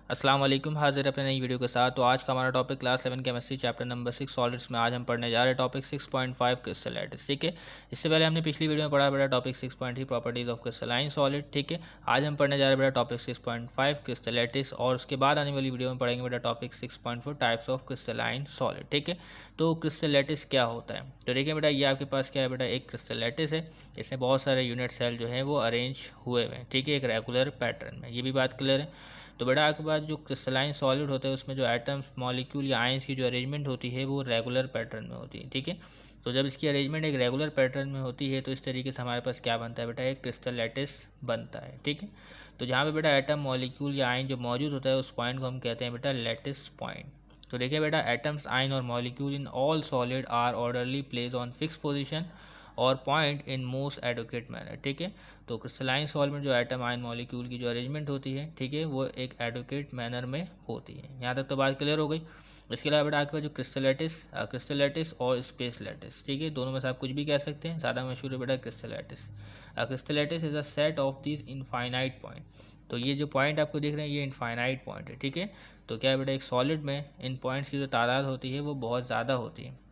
अस्सलाम वालेकुम, हाजिर अपने नई वीडियो के साथ। तो आज का हमारा topic class 7 chemistry chapter number 6 solids में आज हम पढ़ने जा रहे हैं टॉपिक 6.5 क्रिस्टलाइटिस। ठीक है, इससे पहले हमने पिछली वीडियो में पढ़ा बेटा topic 6.3 properties of crystalline solid. ठीक है, आज हम पढ़ने जा रहे हैं बेटा टॉपिक 6.5 क्रिस्टलाइटिस और उसके बाद आने वाली वीडियो में पढ़ेंगे बेटा topic 6.4 types of crystalline solid. ठीक है, तो क्रिस्टलाइटिस क्या होता है? तो देखिए बेटा, ये आपके पास क्या है बेटा, एक क्रिस्टलाइटिस है। इसमें बहुत सारे यूनिट सेल जो हैं वो अरेंज हुए हुए हैं। ठीक है, एक रेगुलर पैटर्न में, ये भी बात क्लियर है। तो बेटा आपके पास जो क्रिस्टलाइन सॉलिड होता है उसमें जो एटम्स मॉलिक्यूल या आयंस की जो अरेंजमेंट होती है वो रेगुलर पैटर्न में होती है। ठीक है, तो जब इसकी अरेंजमेंट एक रेगुलर पैटर्न में होती है तो इस तरीके से हमारे पास क्या बनता है बेटा, एक क्रिस्टल लैटिस बनता है। ठीक है, तो जहाँ पे बेटा एटम मॉलिक्यूल या आयन जो मौजूद होता है उस पॉइंट को हम कहते हैं बेटा लैटिस पॉइंट। तो देखिए बेटा, एटम्स आयन और molecule in all solid are orderly place on fix position और point in most educate manner. ठीक है, तो क्रिस्टलाइन सॉल्ट में जो एटम आयन मॉलिक्यूल की जो अरेंजमेंट होती है, ठीक है, वो एक एडुकेट मैनर में होती है। यहाँ तक तो बात क्लियर हो गई। इसके अलावा बेटा आपके पास जो क्रिस्टलाइटिस और स्पेस लैटिस, ठीक है, दोनों में से आप कुछ भी कह सकते हैं। ज़्यादा मशहूर है बेटा crystal lattice. Crystal lattice is a set of this infinite point. तो ये जो पॉइंट आपको दिख रहे हैं ये इनफाइनाइट पॉइंट है। ठीक है, तो क्या है बेटा, एक सॉलिड में इन पॉइंट्स की जो तादाद होती है वो बहुत ज़्यादा होती है।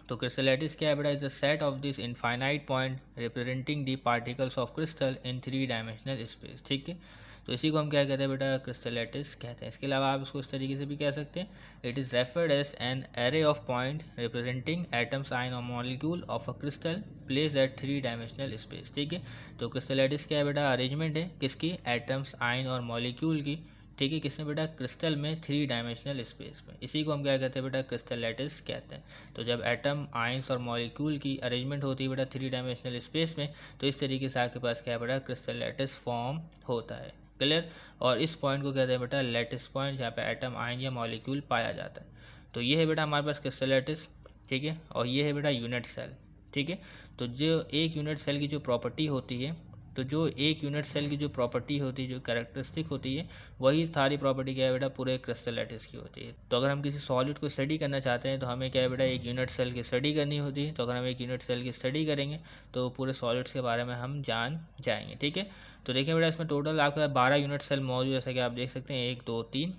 तो क्रिस्टलाइटिस क्या है बेटा, is a set of this infinite point representing the particles of crystal in 3 dimensional space. ठीक है, तो इसी को हम क्या कहते हैं बेटा, क्रिस्टलाइटिस कहते हैं। इसके अलावा आप इसको इस तरीके से भी कह सकते हैं, it is referred as an array of point representing atoms ion और molecule of a crystal place at 3 dimensional space. ठीक है, तो क्रिस्टलाइटिस क्या है बेटा, अरेंजमेंट है किसकी, एटम्स आयन और मॉलिक्यूल की। ठीक है, किसमें बेटा, क्रिस्टल में 3 डायमेंशनल स्पेस में। इसी को हम क्या कहते हैं बेटा, क्रिस्टलाइटिस कहते हैं। तो जब एटम आयंस और मॉलिक्यूल की अरेंजमेंट होती है बेटा 3 डायमेंशनल स्पेस में, तो इस तरीके से आपके पास क्या है बेटा, क्रिस्टलाइटिस फॉर्म होता है। क्लियर? और इस पॉइंट को कहते हैं बेटा लैटिस पॉइंट, जहाँ पे एटम आयन या मॉलिक्यूल पाया जाता है। तो ये है बेटा हमारे पास क्रिस्टलाइटिस। ठीक है, और ये है बेटा यूनिट सेल। ठीक है, तो जो एक यूनिट सेल की जो प्रॉपर्टी होती है, तो जो एक यूनिट सेल की जो प्रॉपर्टी होती है, जो कैरेक्टरिस्टिक होती है, वही सारी प्रॉपर्टी क्या है बेटा, पूरे क्रिस्टलाइटिस की होती है। तो अगर हम किसी सॉलिड को स्टडी करना चाहते हैं तो हमें क्या है बेटा, एक यूनिट सेल की स्टडी करनी होती है। तो अगर हम एक यूनिट सेल की स्टडी करेंगे तो पूरे सॉलिड्स के बारे में हम जान जाएंगे। ठीक है, तो देखिए बेटा, इसमें टोटल आपके पास 12 यूनिट सेल मौजूद, जैसा कि आप देख सकते हैं, 1 2 3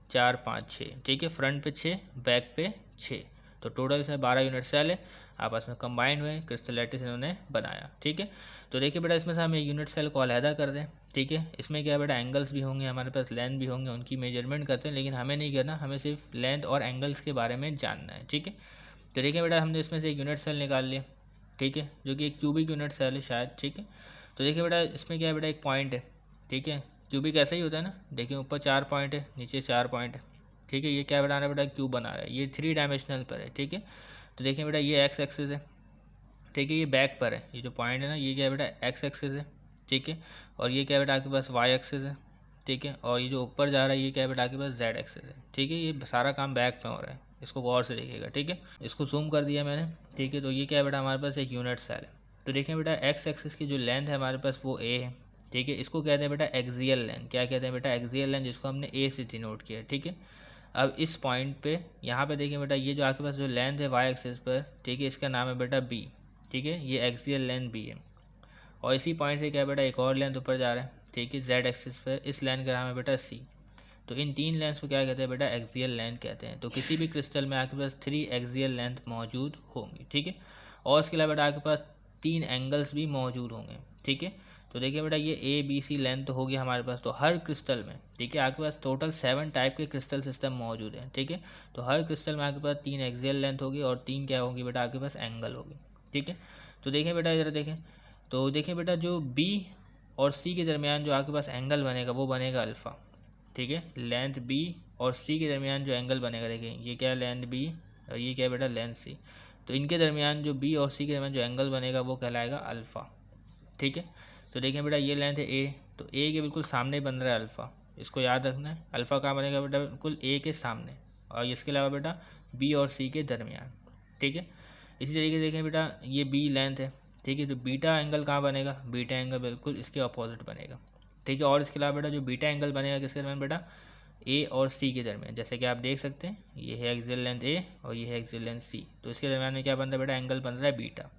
4 5 6। ठीक है, फ्रंट पे 6, बैक पे 6, तो टोटल इसमें 12 यूनिट सेल है, आपस में कंबाइंड हुए क्रिस्टलाइटिस इन्होंने बनाया। ठीक है, तो देखिए बेटा, इसमें से हम एक यूनिट सेल को अलहदा कर दें। ठीक है, इसमें क्या है बेटा, एंगल्स भी होंगे हमारे पास, लेंथ भी होंगे, उनकी मेजरमेंट करते हैं, लेकिन हमें नहीं करना, हमें सिर्फ लेंथ और एंगल्स के बारे में जानना है। ठीक है, तो देखिए बेटा, हमने इसमें से एक यूनिट सेल निकाल लिया। ठीक है, जो कि एक क्यूबिक यूनिट सेल है शायद। ठीक है, तो देखिए बेटा, इसमें क्या है बेटा, एक पॉइंट है। ठीक है, क्यूबिक ऐसा ही होता है ना, देखिए ऊपर 4 पॉइंट है, नीचे 4 पॉइंट है। ठीक है, ये क्या बना रहा है बेटा, क्यूब बना रहा है, ये 3 डायमेंशनल पर है। ठीक है, तो देखिए बेटा, ये एक्स एक्सिस है। ठीक है, ये बैक पर है, ये जो पॉइंट है ना, ये क्या है बेटा, एक्स एक्सिस है। ठीक है, और ये क्या है बेटा, आपके पास वाई एक्सिस है। ठीक है, और ये जो ऊपर जा रहा है ये क्या है बेटा, आपके पास जेड एक्सिस है। ठीक है, ये सारा काम बैक में हो रहा है, इसको गौर से देखिएगा। ठीक है, इसको जूम कर दिया मैंने। ठीक है, तो ये क्या है बेटा, हमारे पास एक यूनिट सेल है। तो देखिए बेटा, एक्स एक्सिस की जो लेंथ है हमारे पास वो ए है। ठीक है, इसको कहते हैं बेटा एक्सियल लेंथ। क्या कहते हैं बेटा, एक्सियल लेंथ, जिसको हमने ए से डिनोट किया। ठीक है, अब इस पॉइंट पे यहाँ पे देखिए बेटा, ये जो आपके पास जो लेंथ है वाई एक्सिस पर, ठीक है, इसका नाम है बेटा बी। ठीक है, ये एक्सियल लेंथ बी है। और इसी पॉइंट से क्या बेटा, एक और लेंथ ऊपर जा रहा है। ठीक है, जेड एक्सिस पर, इस लेंथ का नाम है बेटा सी। तो इन 3 लेंथ्स को क्या कहते हैं बेटा, एक्सियल लेंथ कहते हैं। तो किसी भी क्रिस्टल में आपके पास 3 एक्सियल लेंथ मौजूद होंगी। ठीक है, और इसके अलावा बेटा आपके पास 3 एंगल्स भी मौजूद होंगे। ठीक है, तो देखिए बेटा, ये ए बी सी लेंथ तो होगी हमारे पास, तो हर क्रिस्टल में, ठीक है, आपके पास टोटल 7 टाइप के क्रिस्टल सिस्टम मौजूद हैं। ठीक है, तो हर क्रिस्टल में आपके पास 3 एक्सियल लेंथ होगी और 3 क्या होगी बेटा, आपके पास एंगल होगी। ठीक है, तो देखिए बेटा, इधर देखें, तो देखिए बेटा, जो बी और सी के दरमियान जो आपके पास एंगल बनेगा वो बनेगा अल्फ़ा। ठीक है, लेंथ बी और सी के दरमियान जो एंगल बनेगा, देखिए ये क्या है, लेंथ बी, और ये क्या है बेटा, लेंथ सी। तो इनके दरमियान जो बी और सी के दरमियान जो एंगल बनेगा वो कहलाएगा अल्फ़ा। ठीक है, तो देखिए बेटा, ये लेंथ है ए, तो ए के बिल्कुल सामने बन रहा है अल्फ़ा, इसको याद रखना है। अल्फ़ा कहाँ बनेगा बेटा, बिल्कुल ए के सामने, और इसके अलावा बेटा बी और सी के दरमियान। ठीक है, इसी तरीके से देखें बेटा, ये बी लेंथ है। ठीक है, तो बीटा एंगल कहाँ बनेगा, बीटा एंगल बिल्कुल इसके अपोजिट बनेगा। ठीक है, और इसके अलावा बेटा जो बीटा एंगल बनेगा किसके दरमियान बेटा, ए और सी के दरमियान। जैसे कि आप देख सकते हैं, ये है एक्सियल लेंथ ए और ये है एक्सियल लेंथ सी, तो इसके दरमियान में क्या बनता है बेटा, एंगल बन रहा है बीटा।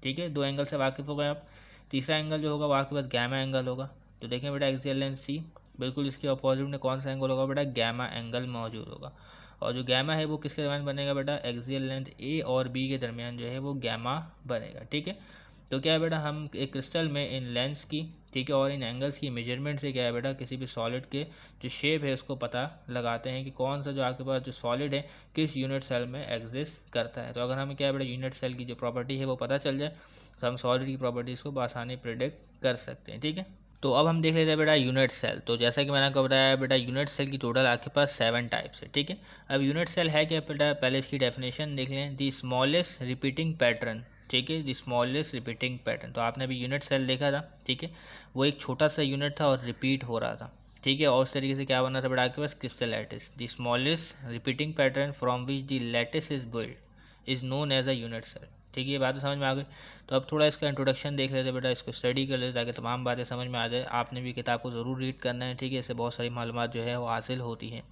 ठीक है, 2 एंगल से वाकिफ़ हो गए आप। तीसरा एंगल जो होगा वो आपके पास गैमा एंगल होगा। तो देखें बेटा, एक्सियल लेंथ सी बिल्कुल इसके अपोजिट में कौन सा एंगल होगा बेटा, गैमा एंगल मौजूद होगा। और जो गैमा है वो किसके दरमियान बनेगा बेटा, एक्सियल लेंथ ए और बी के दरमियान जो है वो गैमा बनेगा। ठीक है, तो क्या है बेटा, हम एक क्रिस्टल में इन लेंस की, ठीक है, और इन एंगल्स की मेजरमेंट से क्या है बेटा, किसी भी सॉलिड के जो शेप है उसको पता लगाते हैं कि कौन सा जो आपके पास जो सॉलिड है किस यूनिट सेल में एग्जिस्ट करता है। तो अगर हमें क्या है बेटा, यूनिट सेल की जो प्रॉपर्टी है वो पता चल जाए तो हम सॉलिड की प्रॉपर्टीज़ को बआसानी प्रिडिक्ट कर सकते हैं। ठीक है, तो अब हम देख लेते हैं बेटा यूनिट सेल। तो जैसा कि मैंने आपको बताया बेटा, यूनिट सेल की टोटल आपके पास 7 टाइप्स है। ठीक है, अब यूनिट सेल है क्या बेटा, पहले इसकी डेफिनेशन देख लें, दी स्मॉलेस्ट रिपीटिंग पैटर्न। ठीक है, दी स्मॉलेस्ट रिपीटिंग पैटर्न। तो आपने अभी यूनिट सेल देखा था, ठीक है, वो एक छोटा सा यूनिट था और रिपीट हो रहा था। ठीक है, और उस तरीके से क्या बना था बेटा आपके पास, crystal lattice. The smallest repeating pattern from which the lattice is build is known as a unit cell. ठीक है, ये बात समझ में आ गई। तो अब थोड़ा इसका इंट्रोडक्शन देख लेते बेटा, इसको स्टडी कर लेते ताकि तमाम बातें समझ में आ जाए। आपने भी किताब को ज़रूर रीड करना है। ठीक है, इससे बहुत सारी मालूमात जो है वो हासिल होती हैं।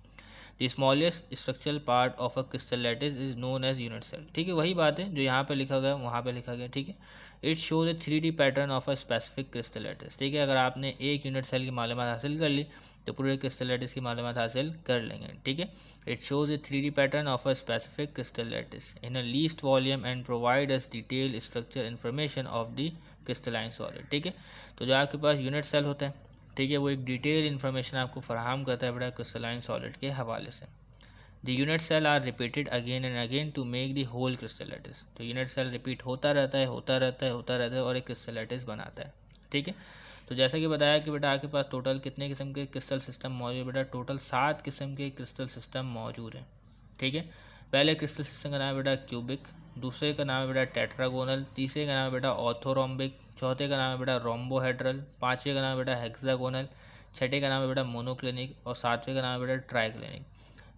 The smallest structural part of a crystal lattice is known as unit cell. ठीक है, वही बात है जो यहाँ पे लिखा गया वहाँ पे लिखा गया। ठीक है, it shows A 3D pattern of a specific crystal lattice. ठीक है, अगर आपने एक यूनिट सेल की मालूमात हासिल कर ली तो पूरे क्रिस्टल लैटिस की मालूमात हासिल कर लेंगे। ठीक है, it shows A 3D pattern of a specific crystal lattice in a least volume and provide us detail structure information of the crystalline solid. ठीक है, तो जो आपके पास यूनिट सेल होता है, ठीक है, वो एक डिटेल इन्फॉर्मेशन आपको फराहम करता है बेटा क्रिस्टलाइन सॉलिड के हवाले से। The unit cell are repeated again and again to make the whole crystal lattice. तो यूनिट सेल रिपीट होता रहता है, होता रहता है, होता रहता है और एक क्रिस्टल लैटिस बनाता है। ठीक है, तो जैसा कि बताया कि बेटा आपके पास टोटल कितने किस्म के क्रिस्टल सिस्टम मौजूद है बेटा, टोटल 7 किस्म के क्रिस्टल सिस्टम मौजूद हैं। ठीक है, पहले क्रिस्टल सिस्टम का नाम है बेटा क्यूबिक, दूसरे का नाम है बेटा टेट्रागोनल, तीसरे का नाम है बेटा ऑर्थोरोम्बिक, चौथे का नाम है बेटा रोम्बोहेड्रल, पाँचवें का नाम है बेटा हेक्सागोनल, छठे का नाम है बेटा मोनोक्लिनिक और सातवें का नाम है बेटा ट्राइक्लिनिक।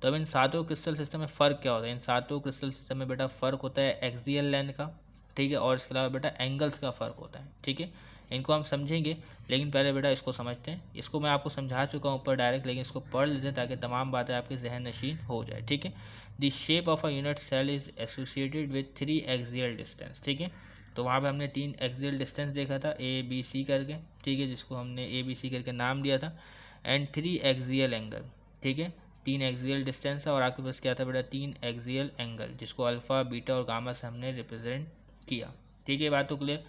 तो अब इन सातों क्रिस्टल सिस्टम में फ़र्क क्या होता है, इन सातों क्रिस्टल सिस्टम में बेटा फ़र्क होता है एक्सियल लेंथ का। ठीक है, और इसके अलावा बेटा एंगल्स का फ़र्क होता है। ठीक है, इनको हम समझेंगे, लेकिन पहले बेटा इसको समझते हैं। इसको मैं आपको समझा चुका हूँ ऊपर डायरेक्ट, लेकिन इसको पढ़ लेते हैं ताकि तमाम बातें आपके जहन नशीन हो जाए। ठीक है, the shape of a unit cell is associated with 3 axial distance. ठीक है, तो वहाँ पे हमने 3 एक्सियल डिस्टेंस देखा था, ABC करके। ठीक है, जिसको हमने ABC करके नाम दिया था, एंड 3 एक्सियल एंगल। ठीक है, 3 एक्सियल डिस्टेंस है और आपके पास क्या था बेटा, 3 एक्सियल एंगल, जिसको अल्फ़ा, बीटा और गामा से हमने रिप्रेजेंट किया। ठीक है, बात तो clear.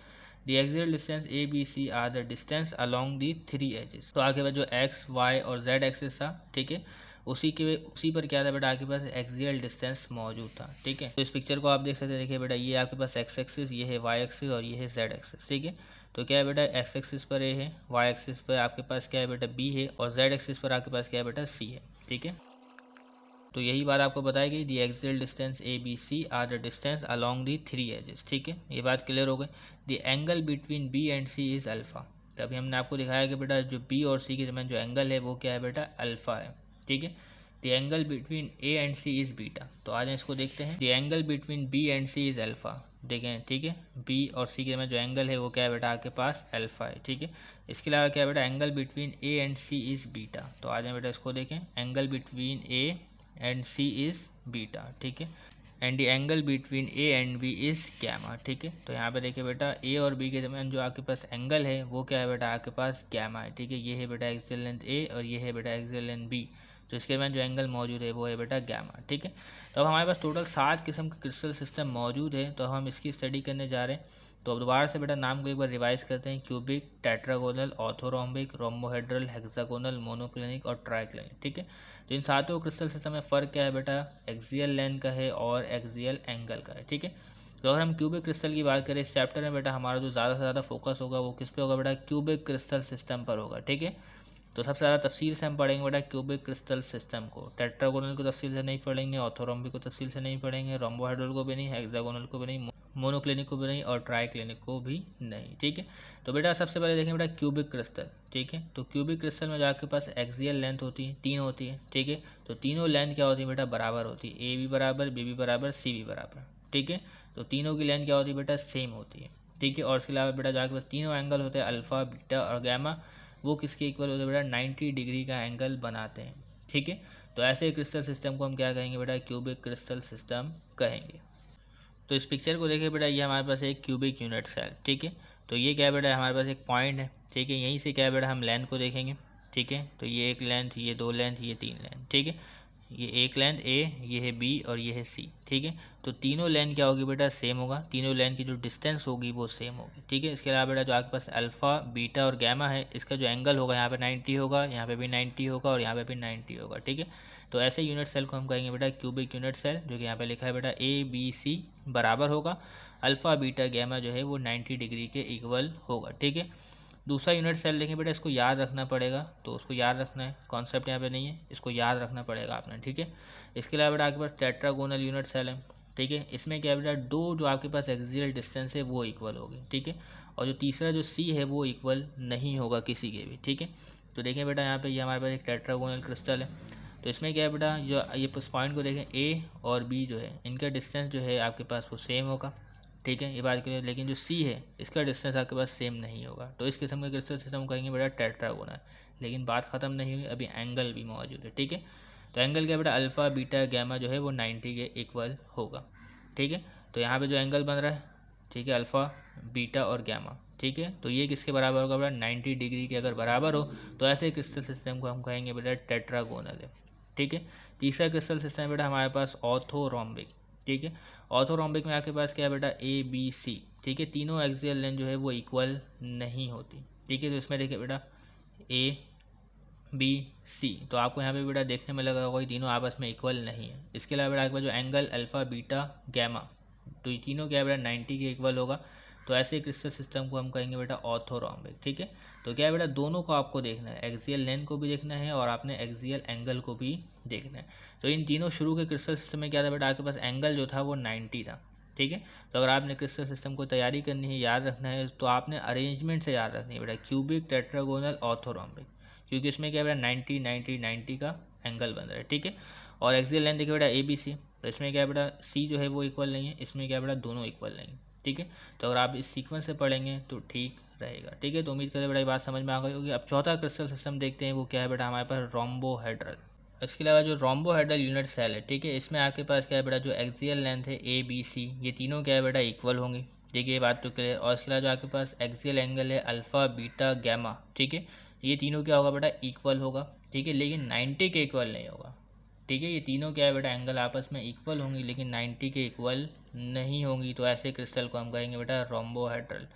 The axial distance ABC are the distance along the 3 axes. तो आगे बाद जो X, Y और Z एक्सिस था, ठीक है, उसी पर क्या था बेटा, आपके पास एक्सियल डिस्टेंस मौजूद था। ठीक है, तो इस पिक्चर को आप देख सकते हैं। देखिए बेटा, ये आपके पास X एक्सिस, ये है Y एक्सिस और ये है Z एक्सिस। ठीक है, तो क्या है बेटा, X एक्सिस पर A है, Y एक्सिस पर आपके पास क्या है बेटा, B है और Z एक्सिस पर आपके पास क्या है बेटा, C है। ठीक है, तो यही बात आपको बताई गई, the axial distance ABC are the distance along the 3 axes. ठीक है, ये बात क्लियर हो गई। The angle between B and C is alpha. तो अभी हमने आपको दिखाया कि बेटा जो B और C के दरमियान जो एंगल है वो क्या है बेटा, अल्फ़ा है। ठीक है, the angle between A and C is beta. तो आज इसको देखते हैं। The angle between B and C is alpha. देखें, ठीक है, B और C के दरमियान जो एंगल है वो क्या है बेटा, आपके पास अल्फ़ा है। ठीक है, इसके अलावा क्या है बेटा, angle between A and C is beta. तो आज बेटा इसको देखें, angle between A and C is beta. ठीक है, and the angle between A and B is gamma. ठीक है, तो यहाँ पे देखिए बेटा, A और B के दरमियान जो आपके पास एंगल है वो क्या है बेटा, आपके पास गैमा है। ठीक है, ये है बेटा एक्सियल लेंथ A और ये है बेटा एक्सियल लेंथ B, तो इसके दरमियान जो एंगल मौजूद है वो है बेटा गैमा। ठीक है, तो अब हमारे पास टोटल 7 किस्म के क्रिस्टल सिस्टम मौजूद है, तो हम इसकी स्टडी करने जा रहे हैं। तो अब दोबारा से बेटा नाम को एक बार रिवाइज करते हैं, cubic, tetragonal, orthorhombic, rhombohedral, hexagonal, monoclinic और ट्राइक्लिनिक। ठीक है, तो इन सातों क्रिस्टल सिस्टम में फ़र्क क्या है बेटा, एक्सियल लेंथ का है और एक्सियल एंगल का है। ठीक है, तो अगर हम क्यूबिक क्रिस्टल की बात करें इस चैप्टर में बेटा, हमारा जो ज़्यादा से ज़्यादा फोकस होगा वो किस पे होगा बेटा, क्यूबिक क्रिस्टल सिस्टम पर होगा। ठीक है, तो सबसे ज़्यादा तफसील से हम पढ़ेंगे बेटा क्यूबिक क्रिस्टल सिस्टम को। टेट्रागोनल को तफसील से नहीं पढ़ेंगे, ऑर्थोरोम्बिक को तफसील से नहीं पढ़ेंगे, रोम्बोहेड्रल को भी नहीं, हेक्सागोनल को भी नहीं, मोनोक्लिनिक को भी नहीं और ट्राइक्लिनिक को भी नहीं। ठीक है, तो बेटा सबसे पहले देखें बेटा क्यूबिक क्रिस्टल। ठीक है, तो क्यूबिक क्रिस्टल में जो आपके पास एक्सियल लेंथ होती है 3 होती है। ठीक है, तो तीनों लेंथ क्या होती है बेटा, बराबर होती है, A भी बराबर, B भी बराबर, C भी बराबर। ठीक है, तो तीनों की लेंथ क्या होती है बेटा, सेम होती है। ठीक है, और इसके अलावा बेटा जो आपके पास तीनों एंगल होते हैं अल्फ़ा, बीटा और गैमा, वो किसके इक्वल होते हैं बेटा, 90 डिग्री का एंगल बनाते हैं। ठीक है, तो ऐसे क्रिस्टल सिस्टम को हम क्या कहेंगे बेटा, क्यूबिक क्रिस्टल सिस्टम कहेंगे। तो इस पिक्चर को देखिए बेटा, ये हमारे पास एक क्यूबिक यूनिट सेल। ठीक है, तो ये क्या है बेटा, हमारे पास एक पॉइंट है। ठीक है, यहीं से क्या है बेटा, हम लेंथ को देखेंगे। ठीक है। तो ये एक लेंथ, ये दो लेंथ, ये तीन लेंथ, ठीक है। ये एक लेंथ ए, ये है बी और ये है सी, ठीक है। तो तीनों लेंथ क्या होगी बेटा, सेम होगा। तीनों लेंथ की जो डिस्टेंस होगी वो सेम होगी, ठीक है। इसके अलावा बेटा जो आपके पास अल्फ़ा, बीटा और गैमा है, इसका जो एंगल होगा यहाँ पे 90 होगा, यहाँ पे भी 90 होगा और यहाँ पे भी 90 होगा, ठीक है। तो ऐसे यूनिट सेल को हम कहेंगे बेटा क्यूबिक यूनिट सेल, जो कि यहाँ पे लिखा है बेटा ए बी सी बराबर होगा अल्फ़ा बीटा गैमा जो है वो 90 डिग्री के इक्वल होगा, ठीक है। दूसरा यूनिट सेल देखें बेटा, इसको याद रखना पड़ेगा, तो उसको याद रखना है, कॉन्सेप्ट यहाँ पे नहीं है, इसको याद रखना पड़ेगा आपने, ठीक है। इसके अलावा बेटा आपके पास टेट्रागोनल यूनिट सेल है, ठीक है। इसमें क्या है बेटा, दो जो आपके पास एक्सियल डिस्टेंस है वो इक्वल होगी, ठीक है। और जो तीसरा जो सी है वो इक्वल नहीं होगा किसी के भी, ठीक है। तो देखें बेटा यहाँ पे ये हमारे पास एक टेट्रागोनल क्रिस्टल है। तो इसमें क्या है बेटा, जो ये पॉइंट को देखें ए और बी जो है इनका डिस्टेंस जो है आपके पास वो सेम होगा, ठीक है, ये बात करिए। लेकिन जो सी है इसका डिस्टेंस आपके पास सेम नहीं होगा, तो इस किस्म के क्रिस्टल सिस्टम कहेंगे बेटा टेट्रागोनल। लेकिन बात ख़त्म नहीं हुई, अभी एंगल भी मौजूद है, ठीक है। तो एंगल क्या बेटा, अल्फ़ा बीटा गैमा जो है वो 90 के इक्वल होगा, ठीक है। तो यहाँ पे जो एंगल बन रहा है, ठीक है, अल्फ़ा बीटा और गैमा, ठीक है। तो ये किसके बराबर होगा बेटा, 90 डिग्री के अगर बराबर हो तो ऐसे क्रिस्टल सिस्टम को हम कहेंगे बेटा टेट्रागोनल है, ठीक है। तीसरा क्रिस्टल सिस्टम है बेटा हमारे पास ऑर्थोरोम्बिक, ठीक है। ऑर्थोरोम्बिक में आपके पास क्या है बेटा, ए बी सी, ठीक है। तीनों एक्सियल लेंथ जो है वो इक्वल नहीं होती, ठीक है। तो इसमें देखिए बेटा ए बी सी, तो आपको यहाँ पे बेटा देखने में लगा होगा कि तीनों आपस में इक्वल नहीं है। इसके अलावा बेटा आपके पास जो एंगल अल्फ़ा बीटा गैमा, तो ये तीनों क्या है बेटा 90 के इक्वल होगा। तो ऐसे क्रिस्टल सिस्टम को हम कहेंगे बेटा ऑर्थोरोम्बिक, ठीक है। तो क्या है बेटा, दोनों को आपको देखना है, एक्सियल लेंथ को भी देखना है और आपने एक्सियल एंगल को भी देखना है। तो इन तीनों शुरू के क्रिस्टल सिस्टम में क्या था बेटा, आपके पास एंगल जो था वो 90 था, ठीक है। तो अगर आपने क्रिस्टल सिस्टम को तैयारी करनी है, याद रखना है, तो आपने अरेंजमेंट से याद रखनी है बेटा, क्यूबिक टेट्रागोनल ऑर्थोरोम्बिक, क्योंकि इसमें क्या है बेटा 90 90 90 का एंगल बन रहा है, ठीक है। और एक्सियल लेंथ देखिए बेटा ए बी सी, तो इसमें क्या है बेटा सी जो है वो इक्वल नहीं है, इसमें क्या है बेटा दोनों इक्वल नहीं है, ठीक है। तो अगर आप इस सीक्वेंस से पढ़ेंगे तो ठीक रहेगा, ठीक है। तो उम्मीद करते बेटा ये बात समझ में आ गई होगी। अब चौथा क्रिस्टल सिस्टम देखते हैं, वो क्या है बेटा हमारे पास रोम्बोहेड्रल। इसके अलावा जो रोम्बोहेड्रल यूनिट सेल है, ठीक है, इसमें आपके पास क्या है बेटा, जो एक्सियल लेंथ है ए बी सी, ये तीनों क्या है बेटा इक्वल होंगी, देखिए ये बात तो क्लियर। और इसके अलावा जो आपके पास एक्सियल एंगल है अल्फ़ा बीटा गैमा, ठीक है, ये तीनों क्या होगा बेटा इक्वल होगा, ठीक है। लेकिन 90 के इक्वल नहीं होगा, ठीक है। ये तीनों क्या है बेटा एंगल आपस में इक्वल होंगी लेकिन 90 के इक्वल नहीं होंगी। तो ऐसे क्रिस्टल को हम कहेंगे बेटा रोम्बोहेड्रल।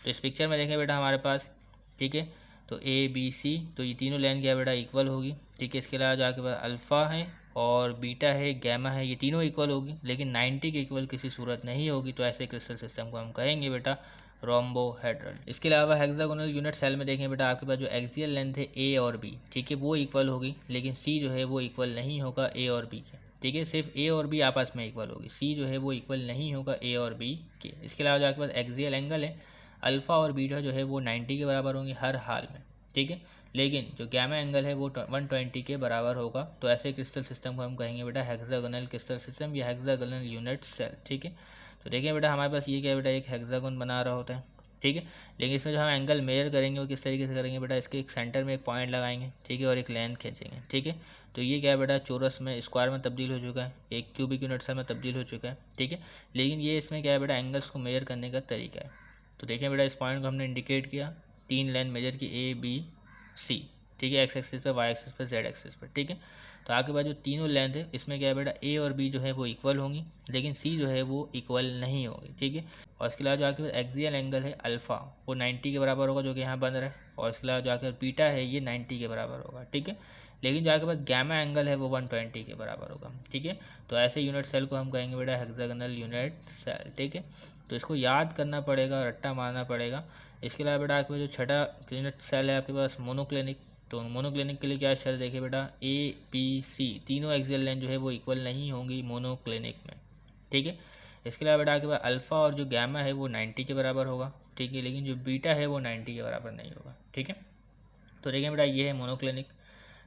तो इस पिक्चर में देखें बेटा हमारे पास, ठीक है, तो ए बी सी, तो ये तीनों लेंथ क्या है बेटा इक्वल होगी, ठीक है। इसके अलावा जो आपके पास अल्फ़ा है और बीटा है गैमा है, ये तीनों इक्वल होगी लेकिन 90 के इक्वल किसी सूरत नहीं होगी। तो ऐसे क्रिस्टल सिस्टम को हम कहेंगे बेटा रोम्बोहेड्रल। इसके अलावा हेक्सागोनल यूनिट सेल में देखें बेटा, आपके पास जो एक्सियल लेंथ है ए और बी, ठीक है, वो इक्वल होगी लेकिन सी जो है वो इक्वल नहीं होगा ए और बी के, ठीक है। सिर्फ ए और बी आपस में इक्वल होगी, सी जो है वो इक्वल नहीं होगा ए और बी के। इसके अलावा जो आपके पास एक्सियल एंगल है अल्फ़ा और बीटा जो है वो 90 के बराबर होंगे हर हाल में, ठीक है। लेकिन जो गैमा एंगल है वो 120 के बराबर होगा। तो ऐसे क्रिस्टल सिस्टम को हम कहेंगे बेटा हेक्सागोनल क्रिस्टल सिस्टम या हेक्सागोनल यूनिट सेल, ठीक है। तो देखिए बेटा हमारे पास ये क्या है बेटा, एक हेक्सागोन बना रहा होता है, ठीक है। लेकिन इसमें जो हम एंगल मेजर करेंगे वो किस तरीके से करेंगे बेटा, इसके एक सेंटर में एक पॉइंट लगाएंगे, ठीक है, और एक लेंथ खींचेंगे, ठीक है। तो ये क्या है बेटा चौरस में स्क्वायर में तब्दील हो चुका है, एक क्यूबिक यूनिट सेल में तब्दील हो चुका है, ठीक है। लेकिन ये इसमें क्या है बेटा एंगल्स को मेजर करने का तरीका है। तो देखिए बेटा इस पॉइंट को हमने इंडिकेट किया, तीन लेंथ मेजर की ए बी सी, ठीक है, एक्स एक्सिस पर, वाई एक्सिस पर, जेड एक्सिस पर, ठीक है। तो आपके पास जो तीनों लेंथ है इसमें क्या है बेटा ए और बी जो है वो इक्वल होंगी लेकिन सी जो है वो इक्वल नहीं होगी, ठीक है। और इसके अलावा जो आपके पास एक्सियल एंगल है अल्फ़ा वो 90 के बराबर होगा जो कि यहाँ बन रहा है। और इसके अलावा जो आपके बीटा है ये 90 के बराबर होगा, ठीक है। लेकिन जो आपके पास गैमा एंगल है वो 120 के बराबर होगा, ठीक है। तो ऐसे यूनिट सेल को हम कहेंगे बेटा हेक्सागोनल यूनिट सेल, ठीक है। तो इसको याद करना पड़ेगा, रट्टा मारना पड़ेगा। इसके अलावा बेटा आपके पास जो छठा यूनिट सेल है आपके पास मोनोक्लिनिक। तो मोनोक्लिनिक के लिए क्या शर्त देखिए बेटा, ए बी सी तीनों एक्सियल लेंथ जो है वो इक्वल नहीं होंगी मोनोक्लिनिक में, ठीक है। इसके अलावा बेटा आपके पास अल्फ़ा और जो गैमा है वो 90 के बराबर होगा, ठीक है, लेकिन जो बीटा है वो 90 के बराबर नहीं होगा, ठीक है। तो देखिए बेटा ये है मोनोक्लिनिक।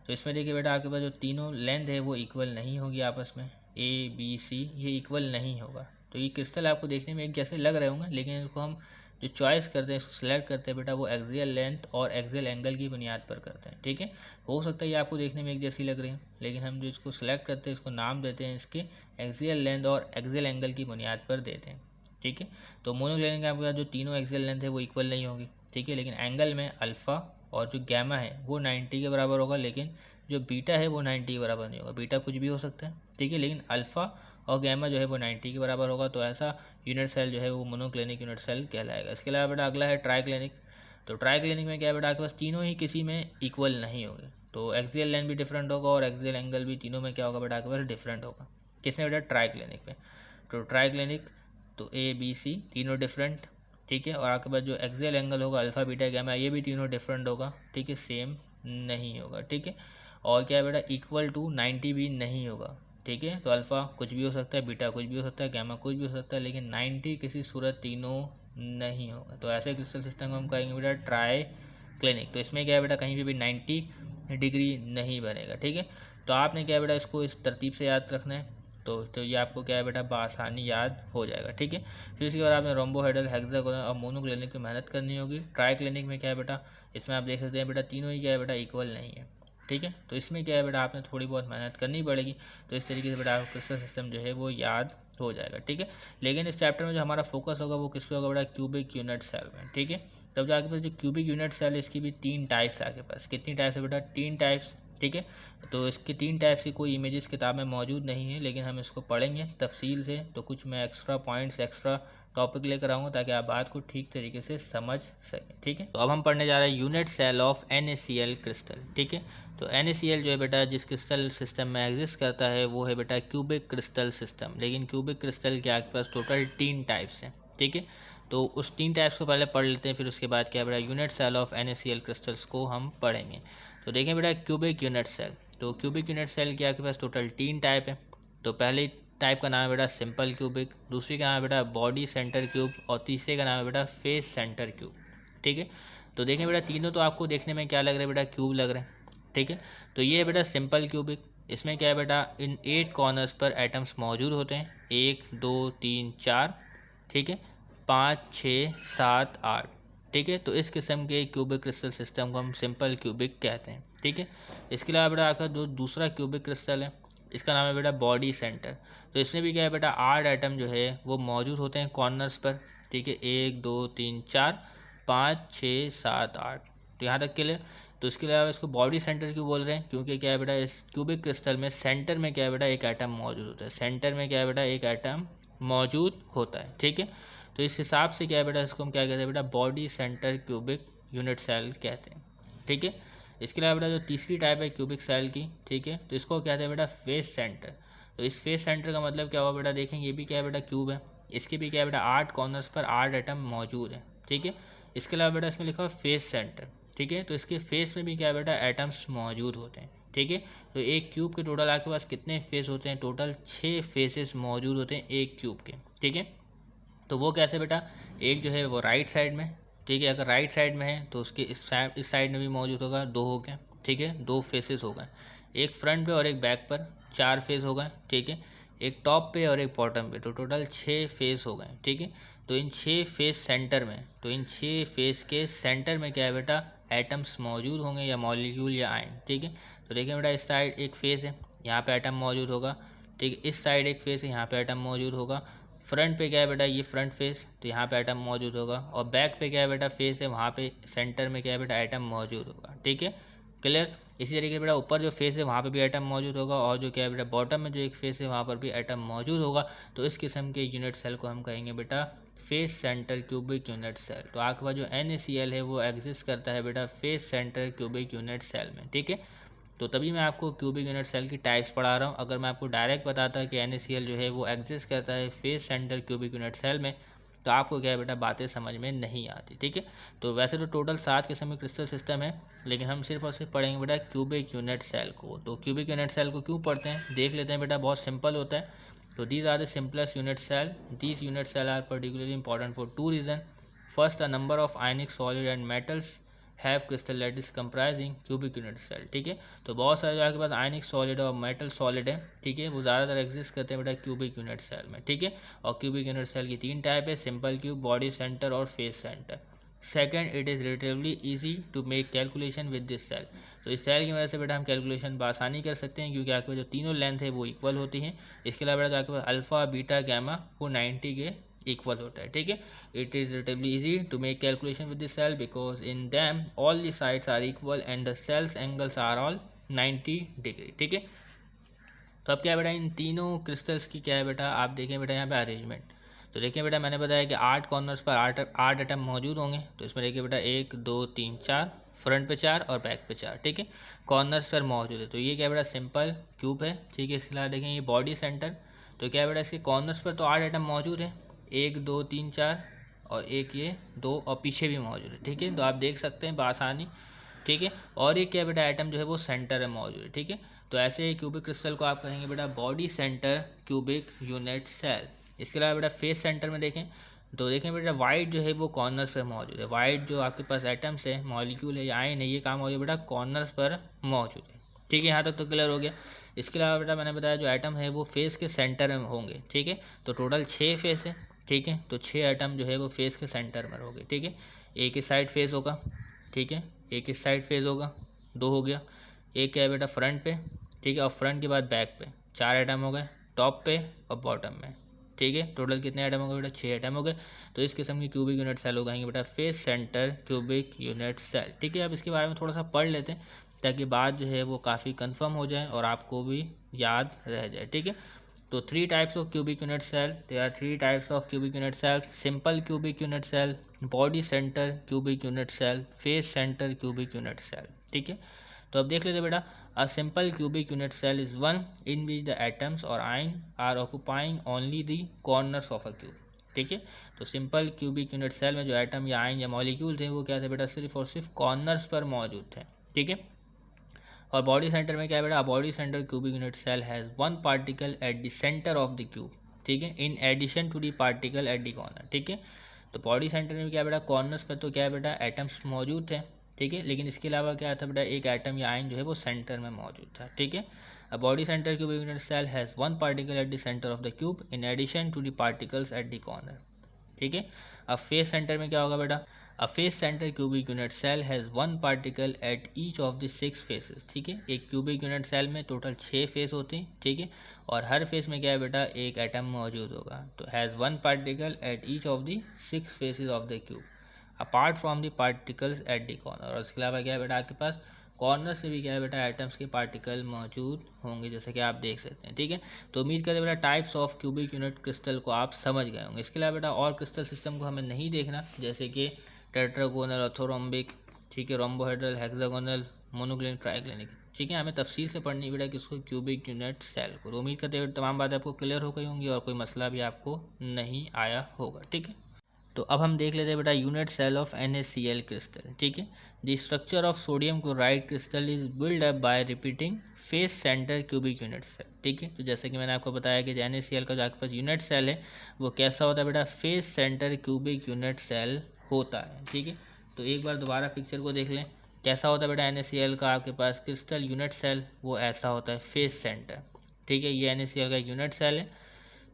तो इसमें देखिए बेटा आपके पास जो तीनों लेंथ है वो इक्वल नहीं होगी आपस में, ए बी सी ये इक्वल नहीं होगा। तो ये क्रिस्टल आपको देखने में एक जैसे लग रहे होंगे लेकिन इसको हम जो चॉइस करते हैं, इसको सिलेक्ट करते हैं बेटा, वो एक्सियल लेंथ और एक्सियल एंगल की बुनियाद पर करते हैं, ठीक है। हो सकता है ये आपको देखने में एक जैसी लग रही है लेकिन हम जो इसको सिलेक्ट करते हैं इसको नाम देते हैं इसके एक्सियल लेंथ और एक्सियल एंगल की बुनियाद पर देते हैं, ठीक है। तो मोनोक्लिनिक आपके पास जो तीनों एक्सियल लेंथ है वो इक्वल नहीं होगी, ठीक है, लेकिन एंगल में अल्फ़ा और जो गैमा है वो 90 के बराबर होगा, लेकिन जो बीटा है वो 90 के बराबर नहीं होगा। बीटा कुछ भी हो सकता है, ठीक है, लेकिन अल्फ़ा और गैमा जो है वो 90 के बराबर होगा। तो ऐसा यूनिट सेल जो है वो मोनोक्लिनिक यूनिट सेल कहलाएगा। इसके अलावा बेटा अगला है ट्राइक्लिनिक। तो ट्राइक्लिनिक में क्या है बेटा, आपके पास तीनों ही किसी में इक्वल नहीं होंगे। तो एक्सियल लाइन भी डिफरेंट होगा और एक्सियल एंगल भी तीनों में क्या होगा बेटा, आपके पास डिफरेंट होगा। किसमें बेटा, ट्राइक्लिनिक में। तो ट्राइक्लिनिक तो ए बी सी तीनों डिफरेंट, ठीक है, और आपके पास जो एक्सियल एंगल होगा अल्फ़ा बीटा गैमा ये भी तीनों डिफरेंट होगा, ठीक है, सेम नहीं होगा, ठीक है। और क्या है बेटा, इक्वल टू 90 भी नहीं होगा, ठीक है। तो अल्फ़ा कुछ भी हो सकता है, बीटा कुछ भी हो सकता है, गैमा कुछ भी हो सकता है, लेकिन 90 किसी सूरत तीनों नहीं होगा। तो ऐसे क्रिस्टल सिस्टम को हम कहेंगे बेटा ट्राई क्लिनिक। तो इसमें क्या है बेटा, कहीं पे भी 90 डिग्री नहीं बनेगा, ठीक है। तो आपने क्या है बेटा, इसको इस तरतीब से याद रखना है। तो ये आपको क्या है बेटा, बआसानी याद हो जाएगा, ठीक है। फिर इसके बाद आपने रोम्बोहेड्रल, हेक्सागोनल और मोनोक्लिनिक में मेहनत करनी होगी। ट्राई क्लिनिक में क्या है बेटा, इसमें आप देख सकते हैं बेटा तीनों ही क्या है बेटा, इक्वल नहीं है, ठीक है। तो इसमें क्या है बेटा, आपने थोड़ी बहुत मेहनत करनी पड़ेगी। तो इस तरीके से बेटा आपको क्रिस्टल सिस्टम जो है वो याद हो जाएगा, ठीक है। लेकिन इस चैप्टर में जो हमारा फोकस होगा वो किस पे होगा बेटा, क्यूबिक यूनिट सेल में, ठीक है। तब जो आपके पास जो क्यूबिक यूनिट सेल है इसकी भी 3 टाइप्स है आपके पास। कितनी टाइप्स है बेटा, 3 टाइप्स, ठीक है। तो इसके 3 टाइप्स की कोई इमेजेस किताब में मौजूद नहीं है, लेकिन हम इसको पढ़ेंगे तफसील से। तो कुछ मैं एक्स्ट्रा पॉइंट्स, एक्स्ट्रा टॉपिक लेकर आऊँगा ताकि आप बात को ठीक तरीके से समझ सकें, ठीक है। तो अब हम पढ़ने जा रहे हैं unit cell of NaCl crystal, ठीक है। तो NaCl जो है बेटा जिस क्रिस्टल सिस्टम में एग्जिस्ट करता है वो है बेटा क्यूबिक क्रिस्टल सिस्टम। लेकिन क्यूबिक क्रिस्टल के आपके पास टोटल 3 टाइप्स हैं, ठीक है। तो उस 3 टाइप्स को पहले पढ़ लेते हैं, फिर उसके बाद क्या है बेटा, unit cell of NaCl crystals को हम पढ़ेंगे। तो देखें बेटा क्यूबिक यूनिट सेल। तो क्यूबिक यूनिट सेल के आपके पास टोटल 3 टाइप है। तो पहले टाइप का नाम है बेटा सिंपल क्यूबिक, दूसरी का नाम है बेटा बॉडी सेंटर क्यूब और तीसरे का नाम है बेटा फेस सेंटर क्यूब, ठीक है। तो देखें बेटा तीनों तो आपको देखने में क्या लग रहा है बेटा, क्यूब लग रहे हैं, ठीक है। तो ये है बेटा सिंपल क्यूबिक। इसमें क्या है बेटा, इन 8 कॉर्नर्स पर एटम्स मौजूद होते हैं, 1 2 3 4, ठीक है, 5 6 7 8, ठीक है। तो इस किस्म के क्यूबिक क्रिस्टल सिस्टम को हम सिंपल क्यूबिक कहते हैं, ठीक है। इसके अलावा बेटा आपका जो दूसरा क्यूबिक क्रिस्टल है इसका नाम है बेटा बॉडी सेंटर। तो इसमें भी क्या है बेटा, 8 एटम जो है वो मौजूद होते हैं कॉर्नर्स पर, ठीक है, 1 2 3 4 5 6 7 8। तो यहाँ तक के लिए। तो इसके अलावा इसको बॉडी सेंटर क्यों बोल रहे हैं, क्योंकि क्या है बेटा इस क्यूबिक क्रिस्टल में सेंटर में क्या है बेटा, एक एटम मौजूद होता है। सेंटर में क्या है बेटा, एक एटम मौजूद होता है, ठीक है। तो इस हिसाब से क्या है बेटा, इसको हम क्या कहते हैं बेटा, body centre cubic unit cell कहते हैं, ठीक है। इसके अलावा बेटा जो तीसरी टाइप है क्यूबिक सेल की, ठीक है, तो इसको कहते हैं बेटा फेस सेंटर। तो इस फेस सेंटर का मतलब क्या हुआ बेटा, देखें ये भी क्या है बेटा, क्यूब है। इसके भी क्या है बेटा, 8 कॉर्नर्स पर 8 एटम मौजूद है, ठीक है। इसके अलावा बेटा इसमें लिखा हुआ फेस सेंटर, ठीक है। तो इसके फेस में भी क्या है बेटा, एटम्स मौजूद होते हैं, ठीक है। तो एक क्यूब के टोटल आपके पास कितने फेस होते हैं, टोटल 6 फेसेस मौजूद होते हैं एक क्यूब के, ठीक है। तो वो कैसे बेटा, एक जो है वो राइट साइड में, ठीक है, अगर राइट साइड में है तो उसके इस साइड में भी मौजूद होगा, 2 हो गए, ठीक है, 2 फेसेस हो गए। एक फ्रंट पे और एक बैक पर 4 फेस हो गए, ठीक है। एक टॉप पे और एक बॉटम पे, तो टोटल 6 फेस हो गए, ठीक है। तो इन 6 फेस सेंटर में, तो इन 6 फेस के सेंटर में क्या है बेटा, एटम्स मौजूद होंगे या मॉलिक्यूल या आयन, ठीक है। तो देखिए बेटा इस साइड एक फेस है, यहाँ पे एटम मौजूद होगा, ठीक है। इस साइड एक फेस है, यहाँ पे एटम मौजूद होगा। फ्रंट पे क्या है बेटा, ये फ्रंट फेस, तो यहाँ पे एटम मौजूद होगा। और बैक पे क्या है बेटा, फेस है, वहाँ पे सेंटर में क्या है बेटा, एटम मौजूद होगा, ठीक है, क्लियर। इसी तरीके से बेटा ऊपर जो फेस है वहाँ पे भी एटम मौजूद होगा, और जो क्या है बेटा बॉटम में जो एक फेस है वहाँ पर भी एटम मौजूद होगा। तो इस किस्म के यूनिट सेल को हम कहेंगे बेटा face centre cubic unit cell. तो आपके पास जो NaCl है वो एग्जिस्ट करता है बेटा face centre cubic unit cell में, ठीक है। तो तभी मैं आपको क्यूबिक यूनिट सेल की टाइप्स पढ़ा रहा हूँ। अगर मैं आपको डायरेक्ट बताता कि NaCl जो है वो एग्जिस्ट करता है face centre cubic unit cell में, तो आपको क्या है बेटा बातें समझ में नहीं आती, ठीक है। तो वैसे तो टोटल 7 किस्म के क्रिस्टल सिस्टम है, लेकिन हम सिर्फ और सिर्फ पढ़ेंगे बेटा क्यूबिक यूनिट सेल को। तो क्यूबिक यूनिट सेल को क्यों पढ़ते हैं देख लेते हैं बेटा, बहुत सिंपल होता है। तो these are the simplest unit cell. These unit cell are particularly important for 2 reason. First, a number of ionic solid and metals have crystal that is comprising cubic unit cell, ठीक है। तो बहुत सारे जो आपके पास आयनिक सॉलिड और metal solid है, ठीक है, वो ज़्यादातर एग्जिस्ट करते हैं बेटा क्यूबिक यूनिट सेल में, ठीक है। और क्यूबिक यूनिट सेल की 3 टाइप है, सिंपल क्यूब, बॉडी सेंटर और face centre. Second, it is relatively easy to make calculation with this cell. तो इस सेल की वजह से बेटा हम कैलकुलेशन बआसानी कर सकते हैं, क्योंकि आपके जो तीनों लेंथ है वो इक्वल होती हैं। इसके अलावा बेटा आपके पास अल्फ़ा बीटा गैमा वो 90 के इक्वल होता है, ठीक है। It is relatively easy to make calculation with the cell because in them all the sides are equal and the cells angles are all 90 degree, ठीक है। तो अब क्या है बेटा, इन तीनों क्रिस्टल्स की क्या है बेटा, आप देखें बेटा यहाँ पे अरेंजमेंट। तो देखिए बेटा, मैंने बताया कि 8 कॉर्नर्स पर 8 एटम मौजूद होंगे। तो इसमें देखिए बेटा 1 2 3 4, फ्रंट पे 4 और बैक पे 4, ठीक है। कॉर्नर्स पर मौजूद है, तो ये क्या बेटा सिंपल क्यूब है, ठीक है। इसके अलावा देखें ये बॉडी सेंटर, तो क्या बेटा इसके कॉर्नर्स पर तो 8 एटम मौजूद है, 1 2 3 4 और एक ये 2 और पीछे भी मौजूद है, ठीक है। तो आप देख सकते हैं बआसानी, ठीक है। और एक क्या बेटा एटम जो है वो सेंटर में मौजूद है, ठीक है। तो ऐसे क्यूबिक क्रिस्टल को आप कहेंगे बेटा body centre cubic unit cell. इसके अलावा बेटा फेस सेंटर में देखें, तो देखें बेटा वाइट जो है वो कॉर्नर्स पर मौजूद है। वाइट जो आपके पास एटम्स है, मॉलिक्यूल है या आयन है, ये काम मौजूद बेटा कॉर्नर्स पर मौजूद है, ठीक है। यहाँ तक तो क्लियर हो गया। इसके अलावा बेटा मैंने बताया जो एटम है वो फेस के सेंटर में होंगे, ठीक है। तो टोटल 6 फेस है, ठीक है। तो 6 एटम जो है वो फेस के सेंटर में होंगे, ठीक है। एक इस साइड फेस होगा, ठीक है, एक इस साइड फेस होगा, 2 हो गया। एक क्या है बेटा फ्रंट पे, ठीक है, और फ्रंट के बाद बैक पे 4 एटम हो गए, टॉप पे और बॉटम में, ठीक है। टोटल कितने एटम हो गए बेटा, 6 एटम हो गए। तो इस किस्म की क्यूबिक यूनिट सेल हो गएंगे बेटा face centre cubic unit cell, ठीक है। अब इसके बारे में थोड़ा सा पढ़ लेते हैं ताकि बात जो है वो काफ़ी कंफर्म हो जाए और आपको भी याद रह जाए, ठीक है। तो 3 types of cubic unit cell, there are 3 types of cubic unit cell, simple cubic unit cell, body centre cubic unit cell, face centre cubic unit cell, ठीक है। तो अब देख लेते बेटा, a simple cubic unit cell is one in which the atoms और ion are occupying only the corners of a cube, ठीक है। तो सिंपल क्यूबिक यूनिट सेल में जो एटम या आयन या मॉलिक्यूल थे वो क्या थे बेटा, सिर्फ और सिर्फ कॉर्नर्स पर मौजूद थे, ठीक है। और बॉडी सेंटर में क्या है बेटा, body centre cubic unit cell has one particle at the centre of the cube, ठीक है, in addition to the particle at the corner, ठीक है। तो बॉडी सेंटर में क्या है बेटा, कॉर्नर्स पर तो क्या है बेटा एटम्स मौजूद थे, ठीक है, लेकिन इसके अलावा क्या था बेटा, एक एटम या आयन जो है वो सेंटर में मौजूद था, ठीक है। A body centre cubic unit cell has one particle at the centre of the cube in addition to the particles at the corner, ठीक है। अब फेस सेंटर में क्या होगा बेटा, a face centre cubic unit cell has one particle at each of the 6 faces, ठीक है। एक क्यूबिक यूनिट सेल में टोटल 6 फेस होते हैं, ठीक है, और हर फेस में क्या है बेटा एक एटम मौजूद होगा। तो has one particle at each of the 6 faces of the cube apart from the particles at the corner. और इसके अलावा क्या है बेटा आपके पास कॉर्नर से भी क्या है बेटा एटम्स के पार्टिकल मौजूद होंगे, जैसे कि आप देख सकते हैं, ठीक है। तो उम्मीद करते बेटा types of cubic unit crystal को आप समझ गए होंगे। इसके अलावा बेटा और क्रिस्टल सिस्टम को हमें नहीं देखना, जैसे कि टेट्रागोनल, ऑर्थोरोम्बिक, ठीक है, रोम्बोहेड्रल, हेक्सागोनल, मोनोक्लिनिक, ट्राइक्लिनिक, ठीक है। हमें तफसील से पढ़नी बेटा किसको, क्यूबिक यूनिट सेल को। तो उम्मीद करते हैं तमाम बातें आपको क्लियर हो गई होंगी और कोई मसला भी आपको नहीं आया होगा, ठीक है। तो अब हम देख लेते हैं बेटा unit cell of NaCl crystal, ठीक है। The structure of sodium chloride crystal is build up by repeating face centre cubic unit cell, ठीक है। तो जैसे कि मैंने आपको बताया कि NaCl का जो आपके पास यूनिट सेल है वो कैसा होता है बेटा, face centre cubic unit cell होता है, ठीक है। तो एक बार दोबारा पिक्चर को देख लें, कैसा होता है बेटा NaCl का आपके पास क्रिस्टल यूनिट सेल, वो ऐसा होता है फेस सेंटर, ठीक है। ये NaCl का एक यूनिट सेल है।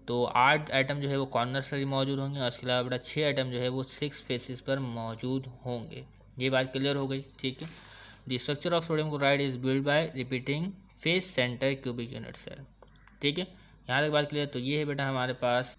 तो 8 एटम जो है वो कॉर्नर से मौजूद होंगे और इसके अलावा बेटा 6 एटम जो है वो 6 फेसेस पर मौजूद होंगे। ये बात क्लियर हो गई, ठीक है। The structure of sodium chloride is build by repeating face centre cubic unit cell, ठीक है। यहाँ तक बात क्लियर। तो ये है बेटा हमारे पास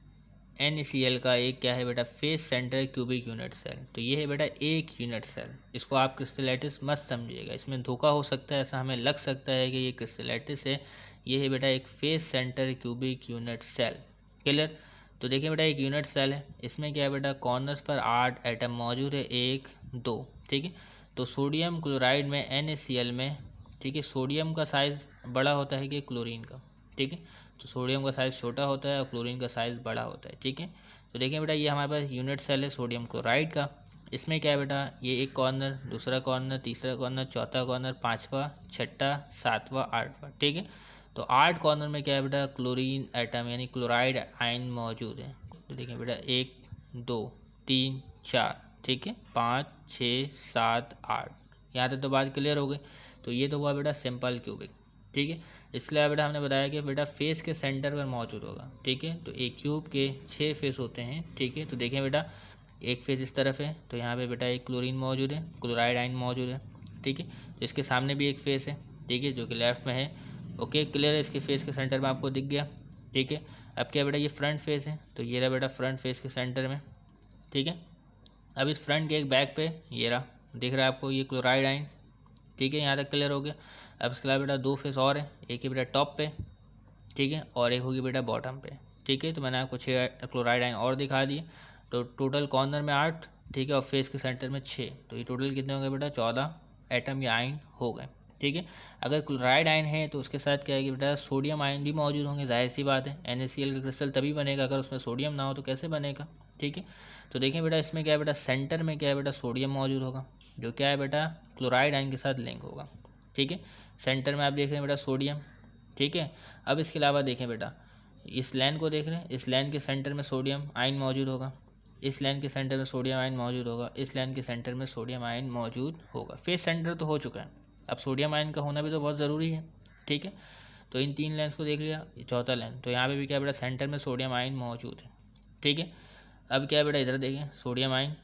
NaCl का एक क्या है बेटा, face centre cubic unit cell. तो ये है बेटा एक यूनिट सेल, इसको आप क्रिस्टलाइटिस मत समझिएगा, इसमें धोखा हो सकता है, ऐसा हमें लग सकता है कि ये क्रिस्टलाइटिस है। ये है बेटा एक face centre cubic unit cell, clear. तो देखिए बेटा एक यूनिट सेल है, इसमें क्या है बेटा कॉर्नर्स पर 8 एटम मौजूद है, 1 2, ठीक है। तो सोडियम क्लोराइड में NaCl में, ठीक है, सोडियम का साइज़ बड़ा होता है कि क्लोरीन का, ठीक है। तो सोडियम का साइज़ छोटा होता है और क्लोरीन का साइज़ बड़ा होता है, ठीक है। तो देखिए बेटा ये हमारे पास यूनिट सेल है सोडियम क्लोराइड का। इसमें क्या है बेटा, ये एक कॉर्नर, दूसरा कॉर्नर, तीसरा कॉर्नर, चौथा कॉर्नर, 5वां, 6ठा, 7वां, 8वां, ठीक है। तो 8 कॉर्नर में क्या है बेटा क्लोरीन एटम यानी क्लोराइड आयन मौजूद है। तो देखिए बेटा 1 2 3 4, ठीक है, 5 6 7 8, यहाँ तक तो बात क्लियर हो गई। तो ये तो हुआ बेटा सिंपल क्यूबिक, ठीक है। इसलिए बेटा हमने बताया कि बेटा फेस के सेंटर पर मौजूद होगा, ठीक है। तो एक क्यूब के 6 फेस होते हैं, ठीक है। तो देखें बेटा एक फेस इस तरफ है, तो यहाँ पे बेटा एक क्लोरीन मौजूद है, क्लोराइड आयन मौजूद है, ठीक है। तो इसके सामने भी एक फेस है, ठीक है, जो कि लेफ्ट में है, ओके क्लियर है। इसके फेस के सेंटर में आपको दिख गया। ठीक है। अब क्या बेटा, ये फ्रंट फेस है, तो ये रहा बेटा फ्रंट फेस के सेंटर में, ठीक है। अब इस फ्रंट के एक बैक पे ये रहा, दिख रहा है आपको, ये क्लोराइड आयन, ठीक है। यहाँ तक क्लियर हो गया। अब इसके अलावा बेटा दो फेस और है, एक है बेटा टॉप पे, ठीक है, और एक होगी बेटा बॉटम पे, ठीक है। तो मैंने आपको 6 क्लोराइड आयन और दिखा दिए। तो टोटल कॉर्नर में 8, ठीक है, और फेस के सेंटर में 6, तो ये टोटल कितने हो गए बेटा, 14 एटम या आयन हो गए, ठीक है। अगर क्लोराइड आयन है तो उसके साथ क्या है कि बेटा सोडियम आयन भी मौजूद होंगे, जाहिर सी बात है। NaCl का क्रिस्टल तभी बनेगा अगर उसमें सोडियम ना हो, तो कैसे बनेगा, ठीक है। तो देखें बेटा, इसमें क्या है बेटा, सेंटर में क्या है बेटा, सोडियम मौजूद होगा, जो क्या है बेटा, क्लोराइड आयन के साथ लिंक होगा, ठीक है। सेंटर में आप देख रहे हैं बेटा सोडियम, ठीक है। अब इसके अलावा देखें बेटा, इस लाइन को देख रहे हैं, इस लाइन के सेंटर में सोडियम आयन मौजूद होगा, इस लाइन के सेंटर में सोडियम आयन मौजूद होगा, इस लाइन के सेंटर में सोडियम आयन मौजूद होगा। फेस सेंटर तो हो चुका है, अब सोडियम आयन का होना भी तो बहुत ज़रूरी है, ठीक है। तो इन 3 लाइन्स को देख लिया, चौथा लाइन, तो यहाँ पे भी क्या बेटा, सेंटर में सोडियम आयन मौजूद है, ठीक है। अब क्या बेटा, इधर देखें, सोडियम आयन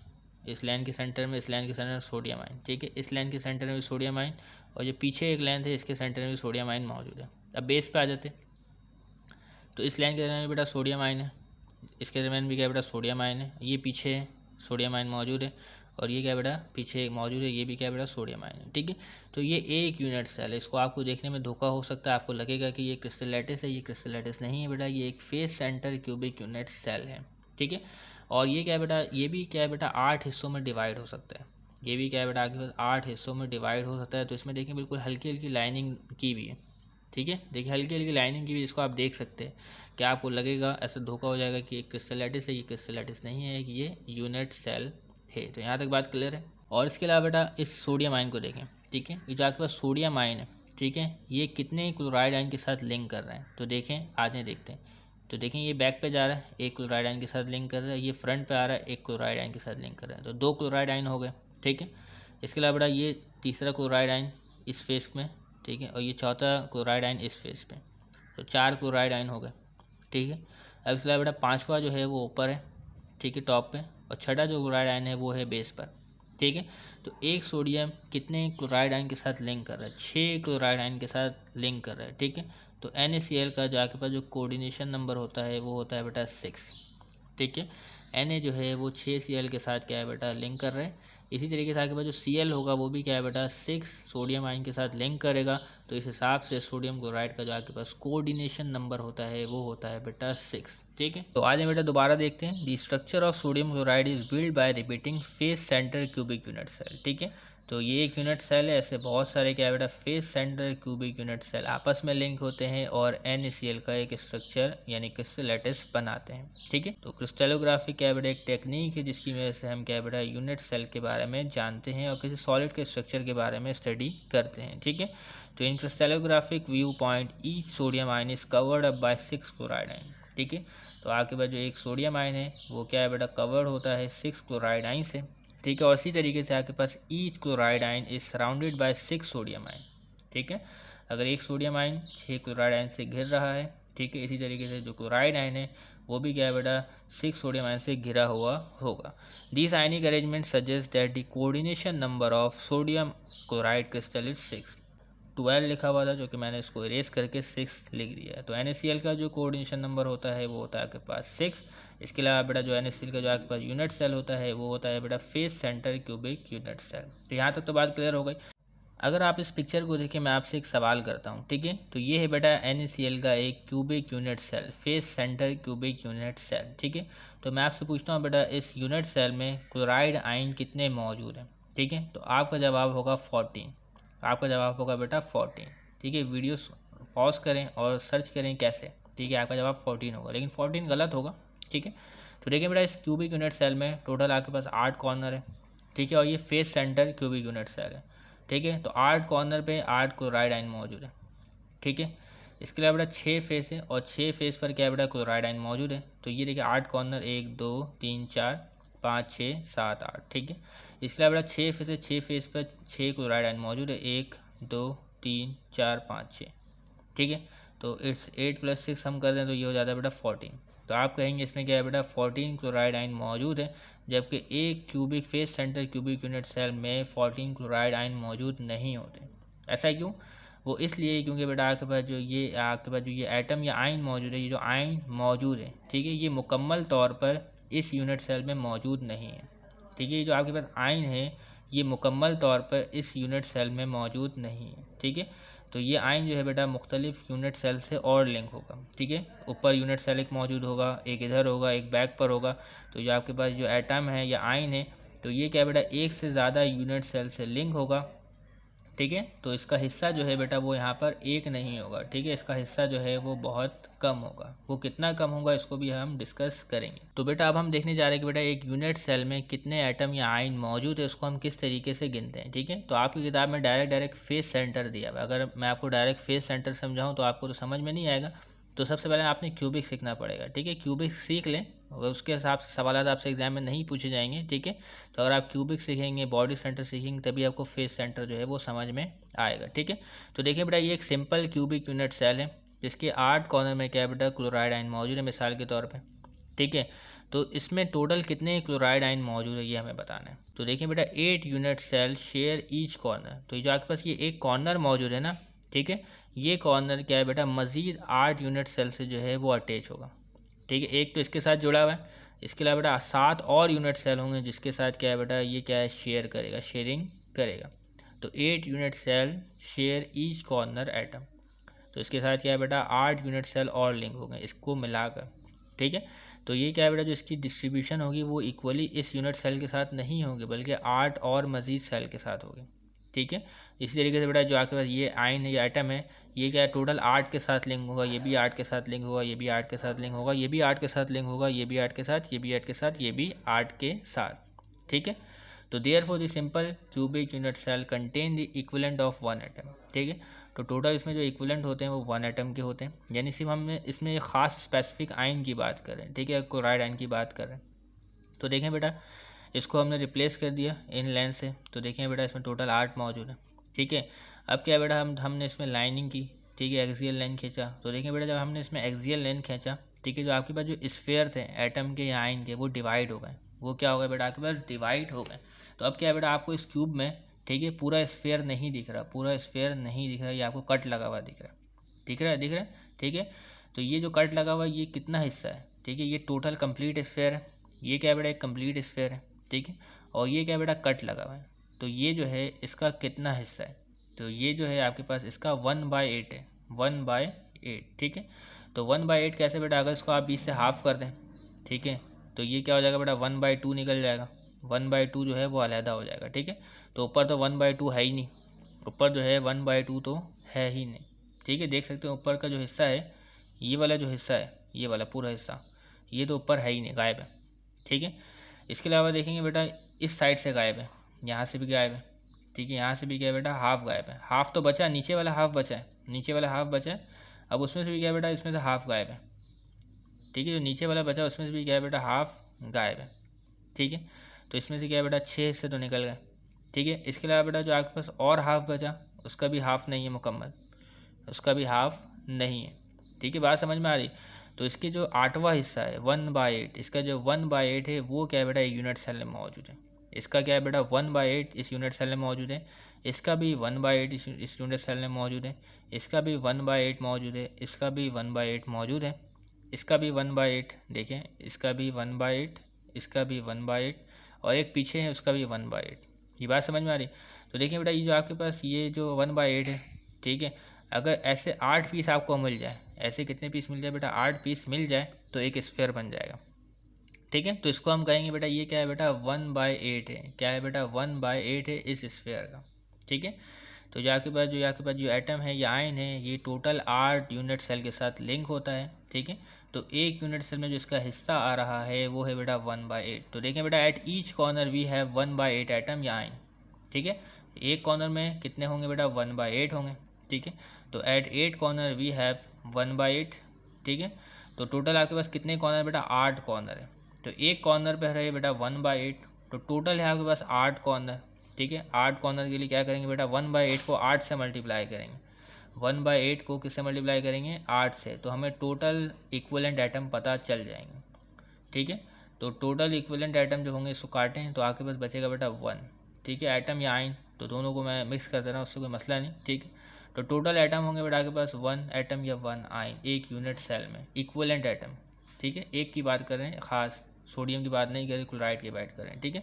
इस लाइन के सेंटर में, इस लाइन के सेंटर में सोडियम आयन, ठीक है। इस लाइन के सेंटर में भी सोडियम आयन, और जो पीछे एक लाइन है इसके सेंटर में भी सोडियम आयन मौजूद है। अब बेस पे आ जाते, तो इस लाइन के दरमियान में बेटा सोडियम आयन है, इसके दरमियान भी क्या बेटा सोडियम आयन है, ये पीछे है सोडियम आयन मौजूद है, और ये क्या बेटा पीछे मौजूद है, ये भी क्या बेटा सोडियम आयन है, ठीक है। तो ये एक यूनिट सेल है, इसको आपको देखने में धोखा हो सकता है, आपको लगेगा कि ये क्रिस्टल लैटिस है, ये क्रिस्टल लैटिस नहीं है बेटा, ये एक face centre cubic unit cell है, ठीक है। और ये क्या बेटा, ये भी क्या है बेटा 8 हिस्सों में डिवाइड हो सकता है, ये भी क्या है बेटा आगे 8 हिस्सों में डिवाइड हो सकता है। तो इसमें देखिए बिल्कुल हल्की हल्की लाइनिंग की भी है, ठीक है। देखिए हल्की हल्की लाइनिंग की भी, इसको आप देख सकते हैं, क्या आपको लगेगा, ऐसा धोखा हो जाएगा कि ये क्रिस्टल लैटिस है, ये क्रिस्टल लैटिस नहीं है, कि ये यूनिट सेल है। तो यहाँ तक बात क्लियर है। और इसके अलावा बेटा इस सोडियम आयन को देखें, ठीक है, ये जो आपके पास सोडियम आयन है, ठीक है, ये कितने क्लोराइड आयन के साथ लिंक कर रहे हैं, तो देखें आज देखते हैं। तो देखें ये बैक पे जा रहा है, एक क्लोराइड आयन के साथ लिंक कर रहा है, ये फ्रंट पे आ रहा है, एक क्लोराइड आयन के साथ लिंक कर रहा है, तो 2 क्लोराइड आयन हो गए, ठीक है। इसके अलावा बेटा ये तीसरा क्लोराइड आयन इस फेस में, ठीक है, और ये चौथा क्लोराइड आयन इस फेस पे, तो 4 क्लोराइड आयन हो गए, ठीक है। अब इसके अलावा बेटा 5वां जो है वो ऊपर है, ठीक है, टॉप पे, और छठा जो क्लोराइड आयन है वो है बेस पर, ठीक है। तो एक सोडियम कितने क्लोराइड आयन के साथ लिंक कर रहा है, 6 क्लोराइड आयन के साथ लिंक कर रहा है, ठीक है। तो NaCl का जो आपके पास जो कोऑर्डिनेशन नंबर होता है वो होता है बेटा 6, ठीक है। Na जो है वो 6Cl के साथ क्या है बेटा लिंक कर रहे हैं। इसी तरीके से आपके पास जो Cl होगा वो भी क्या है बेटा 6 सोडियम आयन के साथ लिंक करेगा। तो इस हिसाब से सोडियम क्लोराइड का जो आपके पास कोऑर्डिनेशन नंबर होता है वो होता है बेटा 6, ठीक है। तो आज हम बेटा दोबारा देखते हैं। The structure of sodium chloride is build by repeating face centre cubic unit cell, ठीक है। तो ये एक यूनिट सेल है, ऐसे बहुत सारे क्या है बेटा face centre cubic unit cell आपस में लिंक होते हैं और NaCl का एक स्ट्रक्चर यानी क्रिस्टल लैटिस बनाते हैं, ठीक है। तो क्रिस्टलोग्राफी क्या है बेटा एक टेक्निक है जिसकी वजह से हम क्या है बेटा यूनिट सेल के बारे में जानते हैं और किसी सॉलिड के स्ट्रक्चर के बारे में स्टडी करते हैं, ठीक है। तो in crystallographic view point each sodium ion is covered up by 6 chloride ion, ठीक है। तो आपके पास जो एक सोडियम आयन है वो क्या है बेटा कवर्ड होता है 6 क्लोराइड आयन से, ठीक है। और इसी तरीके से आपके पास each chloride ion is surrounded by 6 sodium ion, ठीक है। अगर एक सोडियम आयन 6 क्लोराइड आयन से घिर रहा है, ठीक है, इसी तरीके से जो क्लोराइड आयन है वो भी क्या है बेटा 6 सोडियम आयन से घिरा हुआ होगा। This ionic arrangement suggest that the coordination number of sodium chloride crystal is 6। 12 लिखा हुआ था जो कि मैंने इसको इरेज करके 6 लिख दिया है। तो NaCl का जो कोऑर्डिनेशन नंबर होता है वो होता है आपके पास 6। इसके अलावा बेटा जो NaCl का जो आपके पास यूनिट सेल होता है वो होता है बेटा face centre cubic unit cell. तो यहाँ तक तो बात क्लियर हो गई। अगर आप इस पिक्चर को देखिए मैं आपसे एक सवाल करता हूँ, ठीक है। तो ये है बेटा NaCl का एक cubic unit cell, face centre cubic unit cell, ठीक है। तो मैं आपसे पूछता हूँ बेटा इस यूनिट सेल में क्लोराइड आयन कितने मौजूद हैं, ठीक है। तो आपका जवाब होगा 14, आपका जवाब होगा बेटा 14, ठीक है। वीडियो पॉज करें और सर्च करें कैसे, ठीक है। आपका जवाब 14 होगा, लेकिन 14 गलत होगा, ठीक है। तो देखिए बेटा इस क्यूबिक यूनिट सेल में टोटल आपके पास 8 कॉर्नर है, ठीक है, और ये face centre cubic unit cell है, ठीक है। तो 8 कॉर्नर पे 8 क्लोराइड आयन मौजूद है, ठीक है। इसके अलावा बेटा 6 फेस है और 6 फेस पर क्या बेटा क्लोराइड आयन मौजूद है। तो ये देखिए 8 कॉर्नर 1 2 3 4 5 6 7 8, ठीक है। इसके अलावा बेटा 6 फेस है, 6 फेस पर 6 क्लोराइड आयन मौजूद है, 1 2 3 4 5 6, ठीक है। तो इट्स 8 + 6 हम कर दें तो ये हो जाता है बेटा 14। तो आप कहेंगे इसमें क्या है बेटा 14 क्लोराइड आयन मौजूद है, जबकि एक cubic face centre cubic unit cell में 14 क्लोराइड आयन मौजूद नहीं होते। ऐसा क्यों? वो इसलिए क्योंकि बेटा आपके पास जो ये एटम या आयन मौजूद है, ये जो आयन मौजूद है, ठीक है, ये मुकम्मल तौर पर इस यूनिट सेल में मौजूद नहीं है। ठीक है, ये जो आपके पास आयन है ये मुकम्मल तौर पर इस यूनिट सेल में मौजूद नहीं है। ठीक है, तो ये आयन जो है बेटा मुख्तलिफ यूनिट सेल से और लिंक होगा। ठीक है, ऊपर यूनिट सेल एक मौजूद होगा, एक इधर होगा, एक बैक पर होगा। तो जो आपके पास जो एटम है या आयन है, तो ये क्या बेटा एक से ज़्यादा यूनिट सेल से लिंक होगा। ठीक है, तो इसका हिस्सा जो है बेटा वो यहाँ पर एक नहीं होगा। ठीक है, इसका हिस्सा जो है वो बहुत कम होगा। वो कितना कम होगा इसको भी हम डिस्कस करेंगे। तो बेटा अब हम देखने जा रहे हैं कि बेटा एक यूनिट सेल में कितने एटम या आयन मौजूद है, उसको हम किस तरीके से गिनते हैं। ठीक है, तो आपकी किताब में डायरेक्ट फेस सेंटर दिया हुआ है। अगर मैं आपको डायरेक्ट फेस सेंटर समझाऊँ तो आपको तो समझ में नहीं आएगा। तो सबसे पहले आपने क्यूबिक सीखना पड़ेगा। ठीक है, क्यूबिक सीख लें, उसके हिसाब से सवाल आपसे एग्जाम में नहीं पूछे जाएंगे। ठीक है, तो अगर आप क्यूबिक सीखेंगे, बॉडी सेंटर सीखेंगे, तभी आपको फेस सेंटर जो है वो समझ में आएगा। ठीक है, तो देखिए बेटा ये एक सिंपल क्यूबिक यूनिट सेल है जिसके 8 कॉर्नर में क्या बेटा क्लोराइड आयन मौजूद है मिसाल के तौर पे। ठीक है, तो इसमें टोटल कितने क्लोराइड आयन मौजूद है ये हमें बताना है। तो देखिए बेटा 8 unit cell share each corner. तो जो आपके पास ये एक कॉर्नर मौजूद है ना, ठीक है, ये कॉर्नर क्या है बेटा मज़ीद 8 यूनिट सेल से जो है वो अटैच होगा। ठीक है, एक तो इसके साथ जुड़ा हुआ है, इसके अलावा बेटा 7 और यूनिट सेल होंगे जिसके साथ क्या है बेटा ये क्या है शेयर करेगा, शेयरिंग करेगा। तो 8 unit cell share each corner atom. तो इसके साथ क्या है बेटा 8 यूनिट सेल और लिंक हो गए इसको मिलाकर। ठीक है, तो ये क्या है बेटा जो इसकी डिस्ट्रीब्यूशन होगी वो इक्वली इस यूनिट सेल के साथ नहीं होगी बल्कि 8 और मज़ीद सेल के साथ होगी। ठीक है, इसी तरीके से बेटा जो आपके पास ये आयन है या एटम है, ये क्या है टोटल 8 के साथ लिंक होगा, ये भी 8 के साथ लिंक होगा, ये भी 8 के साथ लिंक होगा, ये भी 8 के साथ लिंक होगा, ये भी 8 के साथ, ये भी 8 के साथ, ये भी 8 के साथ। ठीक है, तो therefore the simple cubic unit cell contain the equivalent of 1 atom. ठीक है, तो टोटल इसमें जो इक्विवेलेंट होते हैं वो 1 एटम के होते हैं, यानी सिर्फ हमने इसमें एक ख़ास स्पेसिफिक आयन की बात कर रहे हैं। ठीक है, क्लोराइड आयन की बात कर रहे हैं। तो देखें बेटा इसको हमने रिप्लेस कर दिया इन लेंथ से। तो देखें बेटा इसमें टोटल 8 मौजूद है। ठीक है, अब क्या बेटा हमने इसमें लाइनिंग की। ठीक है, एक्सियल लाइन खींचा। तो देखें बेटा जब हमने इसमें एक्सियल लाइन खींचा, ठीक है, जो आपके पास जो स्फेयर थे एटम के या आयन के वो डिवाइड हो गए। वो क्या हो गए बेटा आपके पास डिवाइड हो गए। तो अब क्या है बेटा आपको इस क्यूब में, ठीक है, पूरा स्फेयर नहीं दिख रहा, पूरा स्फेयर नहीं दिख रहा, ये आपको कट लगा हुआ दिख रहा है। दिख रहा है, दिख रहा है। ठीक है, तो ये जो कट लगा हुआ है ये कितना हिस्सा है। ठीक है, ये टोटल कंप्लीट स्फेयर है। ये क्या है बेटा एक कंप्लीट स्फेयर है। ठीक है, और ये क्या बेटा कट लगा हुआ है। तो ये जो है इसका कितना हिस्सा है, तो ये जो है आपके पास इसका 1/8 है, 1/8। ठीक है, तो 1/8 कैसे बेटा, अगर इसको आप 20 से हाफ कर दें, ठीक है, तो ये क्या हो जाएगा बेटा 1/2 निकल जाएगा। 1/2 जो है वो अलहदा हो जाएगा। ठीक है, तो ऊपर तो 1/2 है ही नहीं, ऊपर जो है 1/2 तो है ही नहीं। ठीक है, देख सकते हो ऊपर का जो हिस्सा है, ये वाला जो हिस्सा है, ये वाला पूरा हिस्सा, ये तो ऊपर है ही नहीं, गायब है। ठीक है, इसके अलावा देखेंगे बेटा इस साइड से गायब है, यहाँ से भी गायब है। ठीक है, यहाँ से भी क्या है बेटा हाफ गायब है, हाफ तो बचा, नीचे वाला हाफ बचा है, नीचे वाला हाफ बचा है। अब उसमें से भी क्या है बेटा इसमें से हाफ गायब है। ठीक है, जो नीचे वाला बचा उसमें से भी क्या है बेटा हाफ गायब है। ठीक है, तो इसमें से क्या है बेटा 6 हिस्से तो निकल गए। ठीक है, इसके अलावा बेटा जो आपके पास और हाफ बचा उसका भी हाफ नहीं है मुकम्मल, उसका भी हाफ नहीं है। ठीक है, बात समझ में आ रही। तो इसके जो 8वां हिस्सा है 1/8, इसका जो 1/8 है वो क्या है बेटा यूनिट सेल में मौजूद है। इसका क्या है बेटा 1/8 इस यूनिट सेल में मौजूद है, इसका भी 1/8 इस यूनिट सेल में मौजूद है, इसका भी 1/8 मौजूद है, इसका भी 1/8 मौजूद है, इसका भी 1/8 देखें, इसका भी 1/8, इसका भी 1/8 और एक पीछे है उसका भी 1/8। ये बात समझ में आ रही। तो देखिए बेटा ये जो आपके पास ये जो 1/8 है, ठीक है, अगर ऐसे 8 पीस आपको मिल जाए, ऐसे कितने पीस मिल जाए बेटा 8 पीस मिल जाए तो एक स्फेयर बन जाएगा। ठीक है, तो इसको हम कहेंगे बेटा ये क्या है बेटा 1/8 है। क्या है बेटा 1/8 है इस स्फेयर का। ठीक है, तो जो आपके पास जो एटम है या आयन है ये टोटल 8 यूनिट सेल के साथ लिंक होता है। ठीक है, तो एक यूनिट सेल में जो इसका हिस्सा आ रहा है वो है बेटा 1/8। तो देखें बेटा at each corner we have 1/8 atom या आयन। ठीक है, एक कॉर्नर में कितने होंगे बेटा 1/8 होंगे। ठीक है, तो एट 8 कॉर्नर वी हैव 1/8। ठीक है, तो टोटल आपके पास कितने कॉर्नर बेटा 8 कॉर्नर है। तो एक कॉर्नर पे रहे बेटा 1/8, तो टोटल है आपके पास 8 कॉर्नर। ठीक है, 8 कॉर्नर के लिए क्या करेंगे बेटा 1/8 को 8 से मल्टीप्लाई करेंगे। 1/8 को किससे मल्टीप्लाई करेंगे 8 से, तो हमें टोटल इक्विवेलेंट एटम पता चल जाएंगे। ठीक है, तो टोटल इक्विवेलेंट एटम जो होंगे इसको काटें तो आपके पास बचेगा बेटा 1। ठीक है, एटम या आयन तो दोनों को मैं मिक्स कर दे रहा हूँ, उससे कोई मसला नहीं। ठीक है, तो टोटल एटम होंगे बेटा आपके पास 1 एटम या 1 आयन एक यूनिट सेल में, इक्विवेलेंट एटम, ठीक है। एक की बात कर रहे हैं खास, सोडियम की बात नहीं कर रहे, क्लोराइड की बात कर रहे हैं, ठीक है।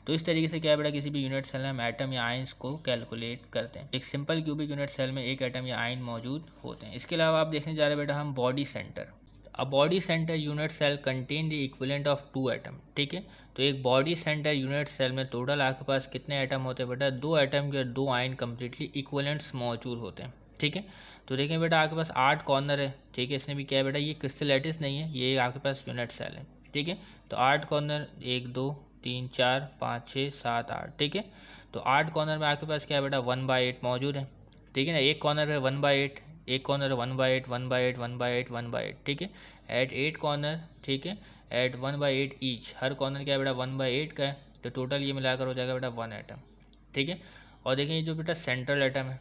तो इस तरीके से क्या है बेटा, किसी भी यूनिट सेल में हम एटम या आयंस को कैलकुलेट करते हैं। एक सिंपल क्यूबिक यूनिट सेल में एक एटम या आयन मौजूद होते हैं। इसके अलावा आप देखने जा रहे हैं बेटा हम body centre. A body centre unit cell contain the equivalent of 2 atom, ठीक है। तो एक बॉडी सेंटर यूनिट सेल में टोटल आपके पास कितने एटम होते हैं बेटा, 2 एटम के 2 आयन कम्प्लीटली इक्विवेलेंट्स मौजूद होते हैं, ठीक है। तो देखें बेटा आपके पास 8 कॉर्नर है, ठीक है। इसमें भी क्या है बेटा, ये क्रिस्टल लैटिस नहीं है, ये आपके पास यूनिट सेल है, ठीक है। तो 8 कॉर्नर 1 2 3 4 5 6 7 8, ठीक है। तो 8 कॉर्नर में आपके पास क्या है बेटा 1/8 मौजूद है, ठीक है ना। एक कॉर्नर है 1/8, एक कॉर्नर 1/8 1/8 1/8 1/8, ठीक है। एट 8 कॉर्नर, ठीक है, एट 1/8 ईच, हर कॉर्नर क्या है बेटा 1/8 का है। तो टोटल ये मिलाकर हो जाएगा बेटा 1 एटम, ठीक है। और देखें ये जो बेटा सेंट्रल एटम है,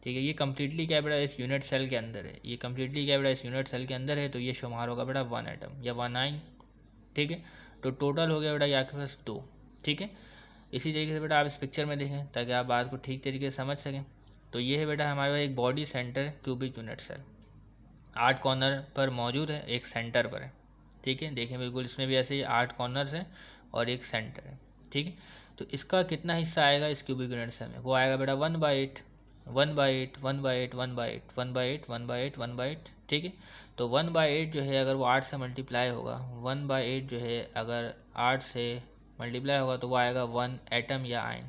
ठीक है, ये कम्प्लीटली क्या है बेटा इस यूनिट सेल के अंदर है, ये कम्प्लीटली क्या है बेटा इस यूनिट सेल के अंदर है। तो ये शुमार होगा बेटा 1 एटम या 1 आयन, ठीक है। तो टोटल हो गया बेटा ये आपके पास 2, ठीक है। इसी तरीके से बेटा आप इस पिक्चर में देखें ताकि आप बात को ठीक तरीके से समझ सकें। तो ये है बेटा हमारे पास एक body centre cubic unit cell, 8 corner पर मौजूद है, एक सेंटर पर है, ठीक है। देखें बिल्कुल इसमें भी ऐसे ही 8 कॉर्नर्स हैं और एक सेंटर है, ठीक है। तो इसका कितना हिस्सा आएगा इस क्यूबिक यूनिट सेल में, वो आएगा बेटा 1/8 1/8 1/8 1/8 1/8 1/8 1/8, ठीक है। तो 1/8 जो है अगर वो 8 से मल्टीप्लाई होगा, 1/8 जो है अगर 8 से मल्टीप्लाई होगा तो वो आएगा 1 एटम या आयन,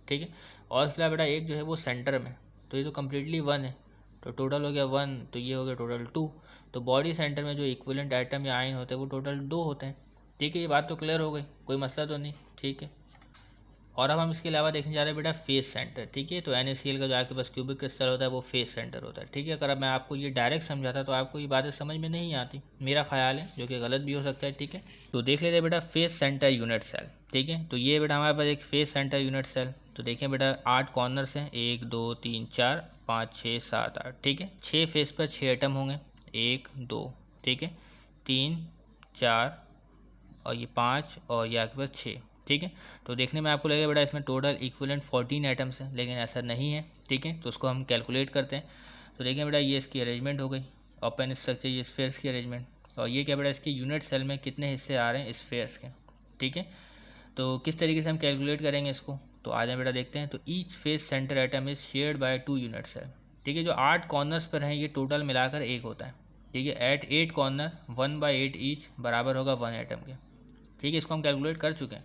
ठीक है। और इसके अलावा बेटा एक जो है वो सेंटर में, तो ये तो कम्प्लीटली 1 है, तो टोटल हो गया 1, तो ये हो गया टोटल 2। तो बॉडी सेंटर में जो इक्विवेलेंट एटम या आयन होते हैं वो टोटल 2 होते हैं, ठीक है। ये बात तो क्लियर हो गई, कोई मसला तो नहीं, ठीक है। और अब हम इसके अलावा देखने जा रहे हैं बेटा फेस सेंटर, ठीक है। तो NaCl का जो आपके पास क्यूबिक क्रिस्टल होता है वो फेस सेंटर होता है, ठीक है। अगर अब मैं आपको ये डायरेक्ट समझाता तो आपको ये बातें समझ में नहीं आती, मेरा ख्याल है, जो कि गलत भी हो सकता है, ठीक है। तो देख लेते हैं बेटा फेस सेंटर यूनिट सेल, ठीक है। तो ये बेटा हमारे पास एक फेस सेंटर यूनिट सेल, तो देखें बेटा 8 कॉर्नर्स हैं, 1 2 3 4 5 6 7 8, ठीक है। 6 फेस पर 6 एटम होंगे, 1 2, ठीक है, 3 4 और ये 5 और ये आपके पास 6, ठीक है। तो देखने में आपको लगेगा बेटा इसमें टोटल इक्विवेलेंट 14 एटम्स हैं, लेकिन ऐसा नहीं है, ठीक है। तो उसको हम कैलकुलेट करते हैं। तो देखें बेटा ये इसकी अरेंजमेंट हो गई, ओपन स्ट्रक्चर, ये स्फेयर्स की अरेंजमेंट, और ये क्या बेटा इसके यूनिट सेल में कितने हिस्से आ रहे हैं स्फेयर्स के, ठीक है। तो किस तरीके से हम कैलकुलेट करेंगे इसको, तो आ जाए बेटा देखते हैं। तो each face centre atom is shared by 2 unit cell, ठीक है। जो 8 कॉर्नर्स पर हैं ये टोटल मिलाकर 1 होता है, ठीक है। एट 8 कॉर्नर 1/8 ईच बराबर होगा 1 एटम के, ठीक है। इसको हम कैलकुलेट कर चुके हैं।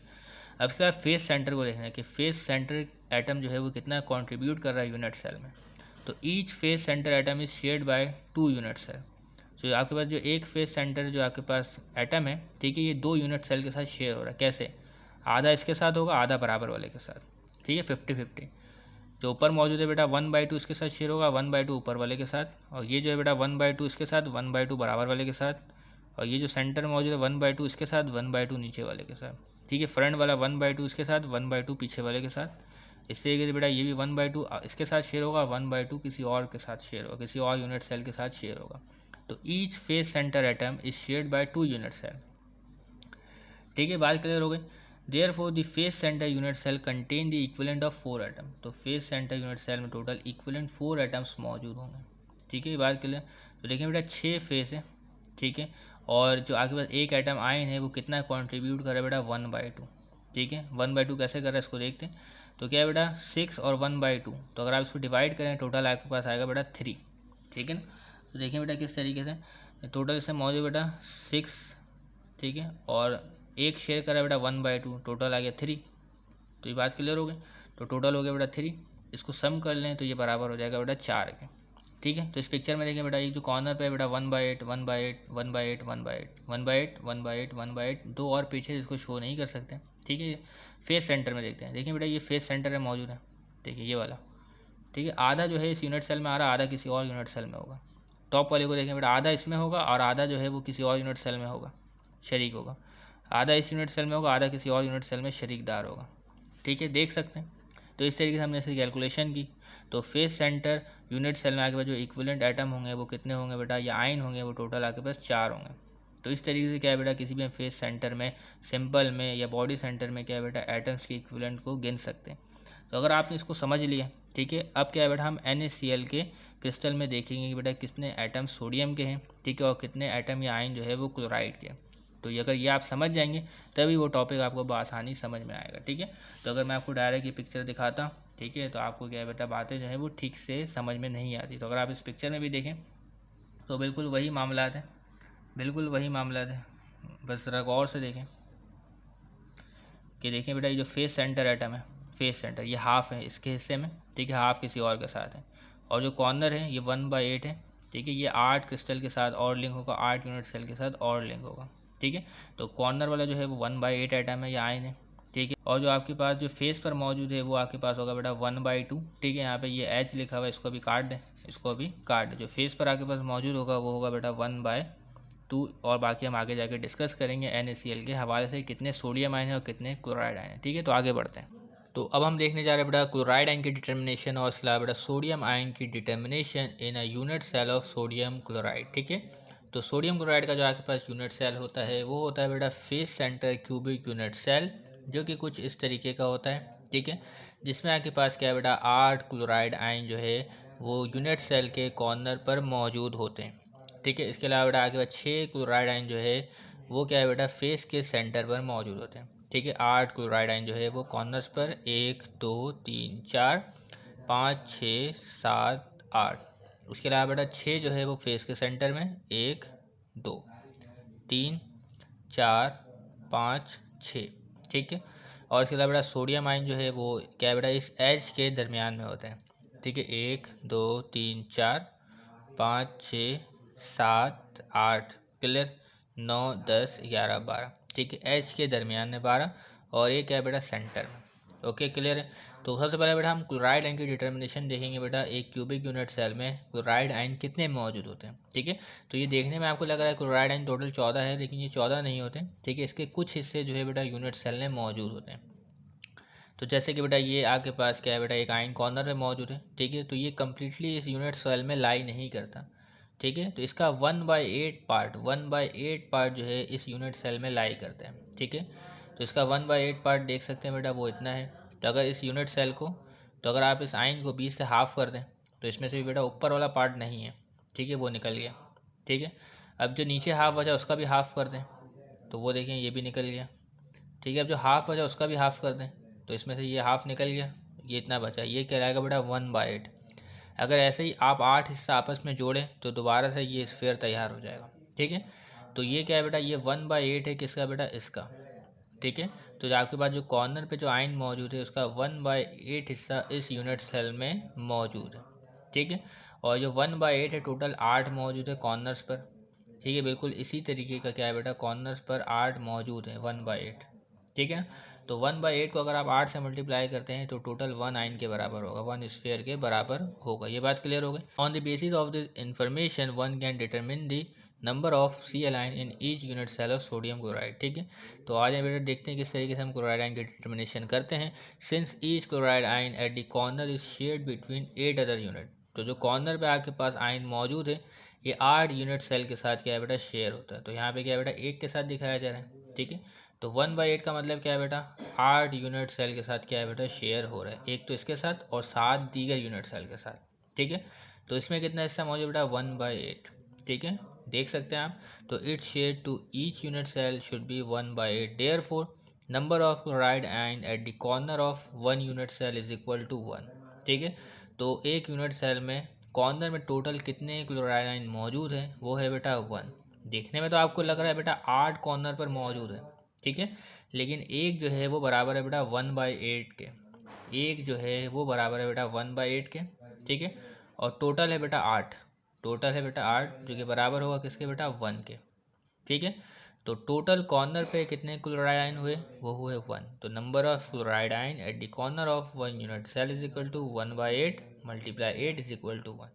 अब इसके बाद फेस सेंटर को देखना है कि फेस सेंटर एटम जो है वो कितना कंट्रीब्यूट कर रहा है यूनिट सेल में। तो each face centre atom is shared by 2 unit cell. तो आपके पास जो एक फेस सेंटर जो आपके पास एटम है, ठीक है, ये 2 यूनिट सेल के साथ शेयर हो रहा है। कैसे, आधा इसके साथ होगा, आधा बराबर वाले के साथ, ठीक है, 50-50। जो ऊपर मौजूद है बेटा 1/2 इसके साथ शेयर होगा, 1/2 ऊपर वाले के साथ, और ये जो है बेटा 1/2 इसके साथ, 1/2 बराबर वाले के साथ, और ये जो सेंटर मौजूद है 1/2 इसके साथ, 1/2 नीचे वाले के साथ, ठीक है। फ्रंट वाला 1/2 इसके साथ, 1/2 पीछे वाले के साथ। इस तरीके से बेटा ये भी 1/2 इसके साथ शेयर होगा, 1/2 किसी और के साथ शेयर होगा, किसी और यूनिट सेल के साथ शेयर होगा। तो each face centre atom is shared by 2 unit cell, ठीक है। बात क्लियर हो गई। Therefore the face centre unit cell contain the equivalent of 4 atom. तो फेस सेंटर यूनिट सेल में टोटल इक्विवेलेंट 4 एटम्स मौजूद होंगे, ठीक है। ये बात क्लियर। तो देखिए बेटा 6 फेस है, ठीक है, और जो आपके पास एक एटम आयन है वो कितना कंट्रीब्यूट कर रहा है बेटा 1/2, ठीक है। 1/2 कैसे कर रहा है इसको देखते हैं। तो क्या है बेटा 6 और 1/2, तो अगर आप इसको डिवाइड करें टोटल आपके पास आएगा बेटा 3, ठीक है ना। तो देखिए बेटा किस तरीके से टोटल इसमें मौजूद बेटा 6, ठीक है, और एक शेयर करा बेटा 1/2, टोटल आ गया 3। तो ये बात क्लियर हो गई। तो टोटल हो गया बेटा 3, इसको सम कर लें तो ये बराबर हो जाएगा बेटा 4 के, ठीक है। तो इस पिक्चर में देखिए बेटा ये जो कॉर्नर पे है बेटा 1/8 1/8 1/8 1/8 1/8 1/8 1/8, 2 और पीछे जिसको शो नहीं कर सकते, ठीक है। फेस सेंटर में देखते हैं, देखिए बेटा ये फेस सेंटर में मौजूद है, देखिए ये वाला, ठीक है। आधा जो है इस यूनिट सेल में आ रहा है, आधा किसी और यूनिट सेल में होगा। टॉप वाले को देखें बेटा आधा इसमें होगा और आधा जो है वो किसी और यूनिट सेल में होगा, शरीक होगा। आधा इस यूनिट सेल में होगा, आधा किसी और यूनिट सेल में शरीकदार होगा, ठीक है, देख सकते हैं। तो इस तरीके से हमने इसकी कैलकुलेशन की। तो फेस सेंटर यूनिट सेल में आके पास जो इक्विवेलेंट एटम होंगे वो कितने होंगे बेटा, या आयन होंगे वो टोटल आपके पास 4 होंगे। तो इस तरीके से क्या है बेटा किसी भी फेस सेंटर में, सिंपल में या बॉडी सेंटर में क्या है बेटा एटम्स के इक्विवेलेंट को गिन सकते हैं। तो अगर आपने इसको समझ लिया ठीक है। अब क्या है बेटा, हम NaCl के क्रिस्टल में देखेंगे कि बेटा कितने एटम सोडियम के हैं, ठीक है, और कितने एटम या आयन जो है वो क्लोराइड के। तो ये अगर ये आप समझ जाएंगे तभी वो टॉपिक आपको बआसानी समझ में आएगा, ठीक है। तो अगर मैं आपको डायरेक्ट ये पिक्चर दिखाता हूँ, ठीक है, तो आपको क्या है बेटा, बातें जो है वो ठीक से समझ में नहीं आती। तो अगर आप इस पिक्चर में भी देखें तो बिल्कुल वही मामला है, बिल्कुल वही मामला है। बस ज़रा गौर से देखें कि देखें बेटा, ये जो फेस सेंटर एटम है, फेस सेंटर ये हाफ है इसके हिस्से में, ठीक है, हाफ किसी और के साथ है, और जो कॉर्नर है ये 1/8 है, ठीक है। ये 8 क्रिस्टल के साथ और लिंक होगा, 8 यूनिट सेल के साथ और लिंक होगा, ठीक है। तो कॉर्नर वाला जो है वो 1/8 एटम है या आयन है, ठीक है। और जो आपके पास जो फेस पर मौजूद है वो आपके पास होगा बेटा 1/2, ठीक है। यहाँ पे ये H लिखा हुआ है, इसको भी काट दें, इसको भी काट दें। जो फेस पर आपके पास मौजूद होगा वो होगा बेटा 1/2, और बाकी हम आगे जाके डिस्कस करेंगे NaCl के हवाले से कितने सोडियम आयन है और कितने क्लोराइड आयन है, ठीक है। तो आगे बढ़ते हैं। तो अब हम देखने जा रहे हैं बेटा क्लोराइड आयन की डिटर्मिनेशन और इसके अलावा बेटा सोडियम आयन की determination in a unit cell of sodium chloride, ठीक है। तो सोडियम क्लोराइड का जो आपके पास यूनिट सेल होता है वो होता है बेटा face centre cubic unit cell, जो कि कुछ इस तरीके का होता है, ठीक है। जिसमें आपके पास क्या है बेटा 8 क्लोराइड आयन जो है वो यूनिट सेल के कॉर्नर पर मौजूद होते हैं, ठीक है। इसके अलावा बेटा आगे बाद 6 क्लोराइड आयन जो है वो क्या है बेटा फेस के सेंटर पर मौजूद होते हैं, ठीक है। 8 क्लोराइड आयन जो है वो कॉर्नर्स पर 1 2 3 4 5 6 7 8। इसके अलावा बेटा 6 जो है वो फेस के सेंटर में 1 2 3 4 5 6, ठीक है। और इसके अलावा बेटा सोडियम आयन जो है वो क्या है बेटा इस एच के दरमियान में होते हैं, ठीक है। 1 2 3 4 5 6 7 8, क्लियर, 9 10 11 12, ठीक है। एच के दरमियान में 12 और एक है बेटा सेंटर में, ओके, क्लियर है। तो सबसे पहले बेटा हम क्लोराइड आयन की डिटर्मिनेशन देखेंगे बेटा एक क्यूबिक यूनिट सेल में क्लोराइड आयन कितने मौजूद होते हैं, ठीक है। तो ये देखने में आपको लग रहा है क्लोराइड आयन टोटल 14 है, लेकिन ये 14 नहीं होते, ठीक है। इसके कुछ हिस्से जो है बेटा यूनिट सेल में मौजूद होते हैं। तो जैसे कि बेटा ये आपके पास क्या है बेटा एक आयन कॉर्नर में मौजूद है, ठीक है। तो ये कम्प्लीटली इस यूनिट सेल में लाई नहीं करता, ठीक है। तो इसका 1/8 पार्ट जो है इस यूनिट सेल में लाई करते हैं, ठीक है। तो इसका 1/8 पार्ट देख सकते हैं बेटा वो इतना है। तो अगर इस यूनिट सेल को, तो अगर आप इस आयन को 20 से हाफ़ कर दें तो इसमें से भी बेटा ऊपर वाला पार्ट नहीं है, ठीक है, वो निकल गया, ठीक है। अब जो नीचे हाफ बचा उसका भी हाफ़ कर दें तो वो देखें ये भी निकल गया, ठीक है। अब जो हाफ़ बचा उसका भी हाफ़ कर दें तो इसमें से ये हाफ़ निकल गया, ये इतना बचा, ये कहलाएगा बेटा 1/8। अगर ऐसे ही आप 8 हिस्सा आपस में जोड़ें तो दोबारा से ये स्फीयर तैयार हो जाएगा, ठीक है। तो ये क्या है बेटा ये 1/8 है किसका बेटा इसका, ठीक है। तो जो आपके पास जो कॉर्नर पे जो आयन मौजूद है उसका 1/8 हिस्सा इस यूनिट सेल में मौजूद है, ठीक है। और जो 1/8 है टोटल 8 मौजूद है कॉर्नर्स पर, ठीक है। बिल्कुल इसी तरीके का क्या है बेटा कॉर्नर्स पर 8 मौजूद है 1/8, ठीक है ना। तो 1/8 को अगर आप 8 से मल्टीप्लाई करते हैं तो टोटल 1 आयन के बराबर होगा, 1 स्फीयर के बराबर होगा। ये बात क्लियर हो गई। On the basis of this information one can determine the number of Cl ion in each unit cell of sodium chloride, ठीक है। तो आज हम बेटा देखते हैं किस तरीके से हम क्लोराइड आयन की डिटर्मिनेशन करते हैं। Since each chloride ion at the corner is shared between 8 other unit, तो जो कॉर्नर पे आपके पास आयन मौजूद है ये 8 यूनिट सेल के साथ क्या है बेटा शेयर होता है। तो यहाँ पे क्या है बेटा 1 के साथ दिखाया जा रहा है, ठीक है। तो 1/8 का मतलब क्या है बेटा 8 यूनिट सेल के साथ क्या है बेटा शेयर हो रहा है, एक तो इसके साथ और 7 दीगर यूनिट सेल के साथ, ठीक है। तो इसमें कितना हिस्सा मौजूद बेटा 1/8, ठीक है, देख सकते हैं आप। तो it share to each unit cell should be 1/8, therefore number of chloride ion at the corner of 1 unit cell is equal to 1, ठीक है। तो एक यूनिट सेल में कॉर्नर में टोटल कितने क्लोराइड आयन मौजूद है वो है बेटा 1। देखने में तो आपको लग रहा है बेटा 8 कॉर्नर पर मौजूद है, ठीक है, लेकिन एक जो है वो बराबर है बेटा 1/8 के, एक जो है वो बराबर है बेटा 1/8 के, ठीक है। और टोटल है बेटा 8, टोटल है बेटा 8 जो कि बराबर होगा किसके बेटा 1 के, ठीक है। तो टोटल कॉर्नर पे कितने क्लोराइड आयन हुए वो हुए 1। तो number of chloride ion at the corner of 1 unit cell is equal to 1/8 multiply 8 is equal to 1,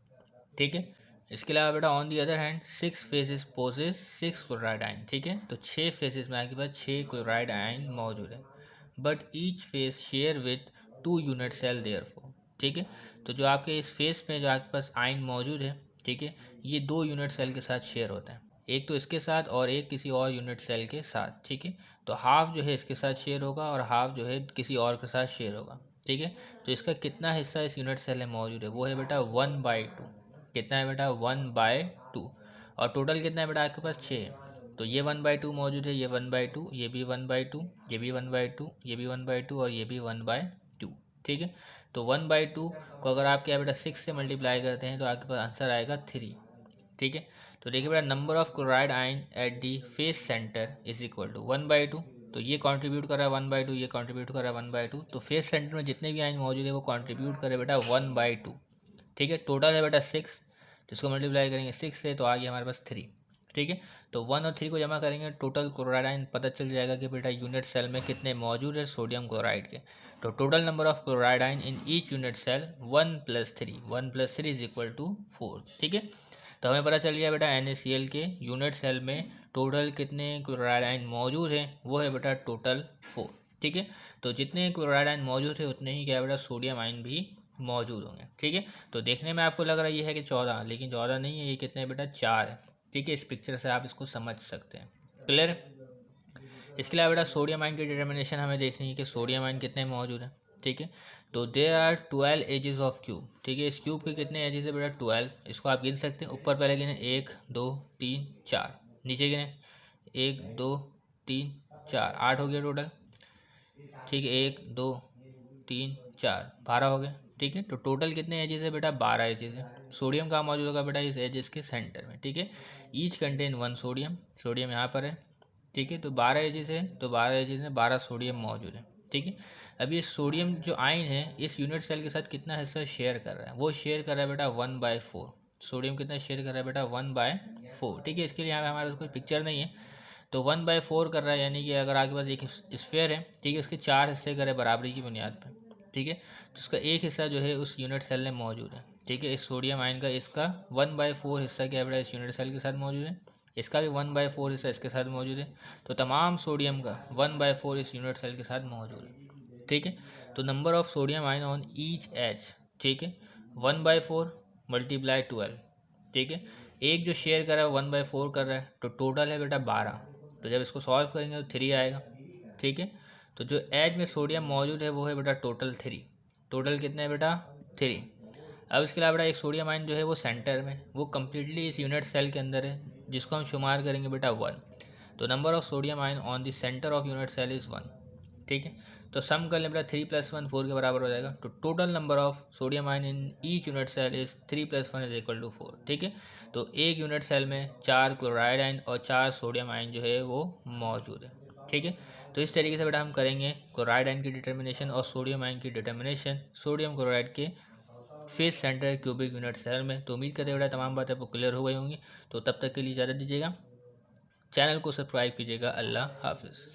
ठीक है। इसके अलावा बेटा on the other hand 6 faces possess 6 chloride ion, ठीक है। तो 6 फेजेस में आपके पास 6 क्लोराइड आयन मौजूद है, but each face share with 2 unit cell therefore, ठीक है। तो जो आपके इस फेस में जो आपके पास आयन मौजूद है, ठीक है, ये 2 यूनिट सेल के साथ शेयर होता है, एक तो इसके साथ और एक किसी और यूनिट सेल के साथ, ठीक है। तो हाफ जो है इसके साथ शेयर होगा और हाफ जो है किसी और के साथ शेयर होगा, ठीक है। तो इसका कितना हिस्सा इस यूनिट सेल में मौजूद है, वो है बेटा 1/2। कितना है बेटा 1/2। और टोटल कितना है बेटा आपके पास 6 है। तो ये 1/2 मौजूद है, ये 1/2, ये भी 1/2, ये भी 1/2, ये भी 1/2 और ये भी 1/2। ठीक है। तो 1/2 को अगर आप क्या बेटा 6 से मल्टीप्लाई करते हैं तो आपके पास आंसर आएगा 3। ठीक है। तो देखिए बेटा number of chloride ion at the face centre is equal to 1/2। तो ये कंट्रीब्यूट कर रहा है 1/2, ये कंट्रीब्यूट कर रहा है 1/2। तो फेस सेंटर में जितने भी आयन मौजूद है वो कंट्रीब्यूट करे बेटा 1/2। ठीक है। टोटल है बेटा 6, जिसको मल्टीप्लाई करेंगे 6 से तो आ गया हमारे पास 3। ठीक है। तो 1 और 3 को जमा करेंगे टोटल क्लोराइड आयन पता चल जाएगा कि बेटा यूनिट सेल में कितने मौजूद है सोडियम क्लोराइड के। तो total number of chloride ion in each unit cell 1 + 3, 1 + 3 is equal to 4। ठीक है। तो हमें पता चल गया बेटा NaCl के यूनिट सेल में टोटल कितने क्लोराइड आयन मौजूद हैं, वो है बेटा टोटल 4। ठीक है। तो जितने क्लोराइड आयन मौजूद है उतने ही क्या बेटा सोडियम आयन भी मौजूद होंगे। ठीक है। तो देखने में आपको लग रहा है ये है कि 14, लेकिन 14 नहीं है, ये कितने बेटा 4 है। ठीक है। इस पिक्चर से आप इसको समझ सकते हैं। क्लियर। इसके अलावा बेटा सोडियम आयन की डिटर्मिनेशन हमें देखनी है कि सोडियम आयन कितने मौजूद हैं। ठीक है। तो there are 12 edges of cube. ठीक है। इस क्यूब के कितने एजेस है बेटा 12। इसको आप गिन सकते हैं। ऊपर पहले गिने 1 2 3 4, नीचे गिने 1 2 3 4, 8 हो गया टोटल। ठीक है। 1 2 3 4, 12 हो गए। ठीक है। तो टोटल कितने एजेस है बेटा 12 एजेस है। सोडियम कहाँ मौजूद होगा बेटा इस एजेस के सेंटर में। ठीक है। ईच कंटेन 1 सोडियम, सोडियम यहाँ पर है। ठीक है। तो 12 एजेस है, तो 12 एजेस में 12 सोडियम मौजूद है। ठीक है। अब ये सोडियम जो आयन है इस यूनिट सेल के साथ कितना हिस्सा शेयर कर रहा है, वो शेयर कर रहा है बेटा 1/4। सोडियम कितना शेयर कर रहा है बेटा 1/4। ठीक है। इसके लिए यहाँ पे हमारे पास कोई पिक्चर नहीं है, तो 1/4 कर रहा है, यानी कि अगर आपके पास एक स्फेयर है, ठीक है, उसके 4 हिस्से करे बराबरी की बुनियाद पर। ठीक है। तो उसका एक हिस्सा जो है उस यूनिट सेल में मौजूद है। ठीक है। इस सोडियम आयन का इसका 1/4 हिस्सा क्या बेटा इस यूनिट सेल के साथ मौजूद है, इसका भी 1/4 हिस्सा इसके साथ मौजूद है। तो तमाम सोडियम का 1/4 इस यूनिट सेल के साथ मौजूद है। ठीक है। तो number of sodium ion on each H, ठीक है, 1/4 × 12। ठीक है। एक जो शेयर कर रहा है 1/4 कर रहा है, तो टोटल है बेटा 12। तो जब इसको सॉल्व करेंगे तो 3 आएगा। ठीक है। तो जो एच में सोडियम मौजूद है वो है बेटा टोटल 3। टोटल कितने है बेटा 3। अब इसके अलावा बेटा एक सोडियम आयन जो है वो सेंटर में, वो कम्प्लीटली इस यूनिट सेल के अंदर है, जिसको हम शुमार करेंगे बेटा 1। तो number of sodium ion on the centre of unit cell is 1। ठीक है। तो सम कर लें बेटा 3 + 1 4 के बराबर हो जाएगा। तो total number of sodium ion in each unit cell is 3 + 1 is equal to 4। ठीक है। तो एक यूनिट सेल में 4 क्लोराइड आयन और 4 सोडियम आयन जो है वो मौजूद है। ठीक है। तो इस तरीके से बेटा हम करेंगे क्लोराइड आयन की डिटर्मिनेशन और सोडियम आयन की डिटर्मिनेशन सोडियम क्लोराइड के face centre cubic unit cell में। तो उम्मीद करते बेटा तमाम बातें आपको क्लियर हो गई होंगी। तो तब तक के लिए इजाज़त दीजिएगा, चैनल को सब्सक्राइब कीजिएगा। अल्लाह हाफिज़।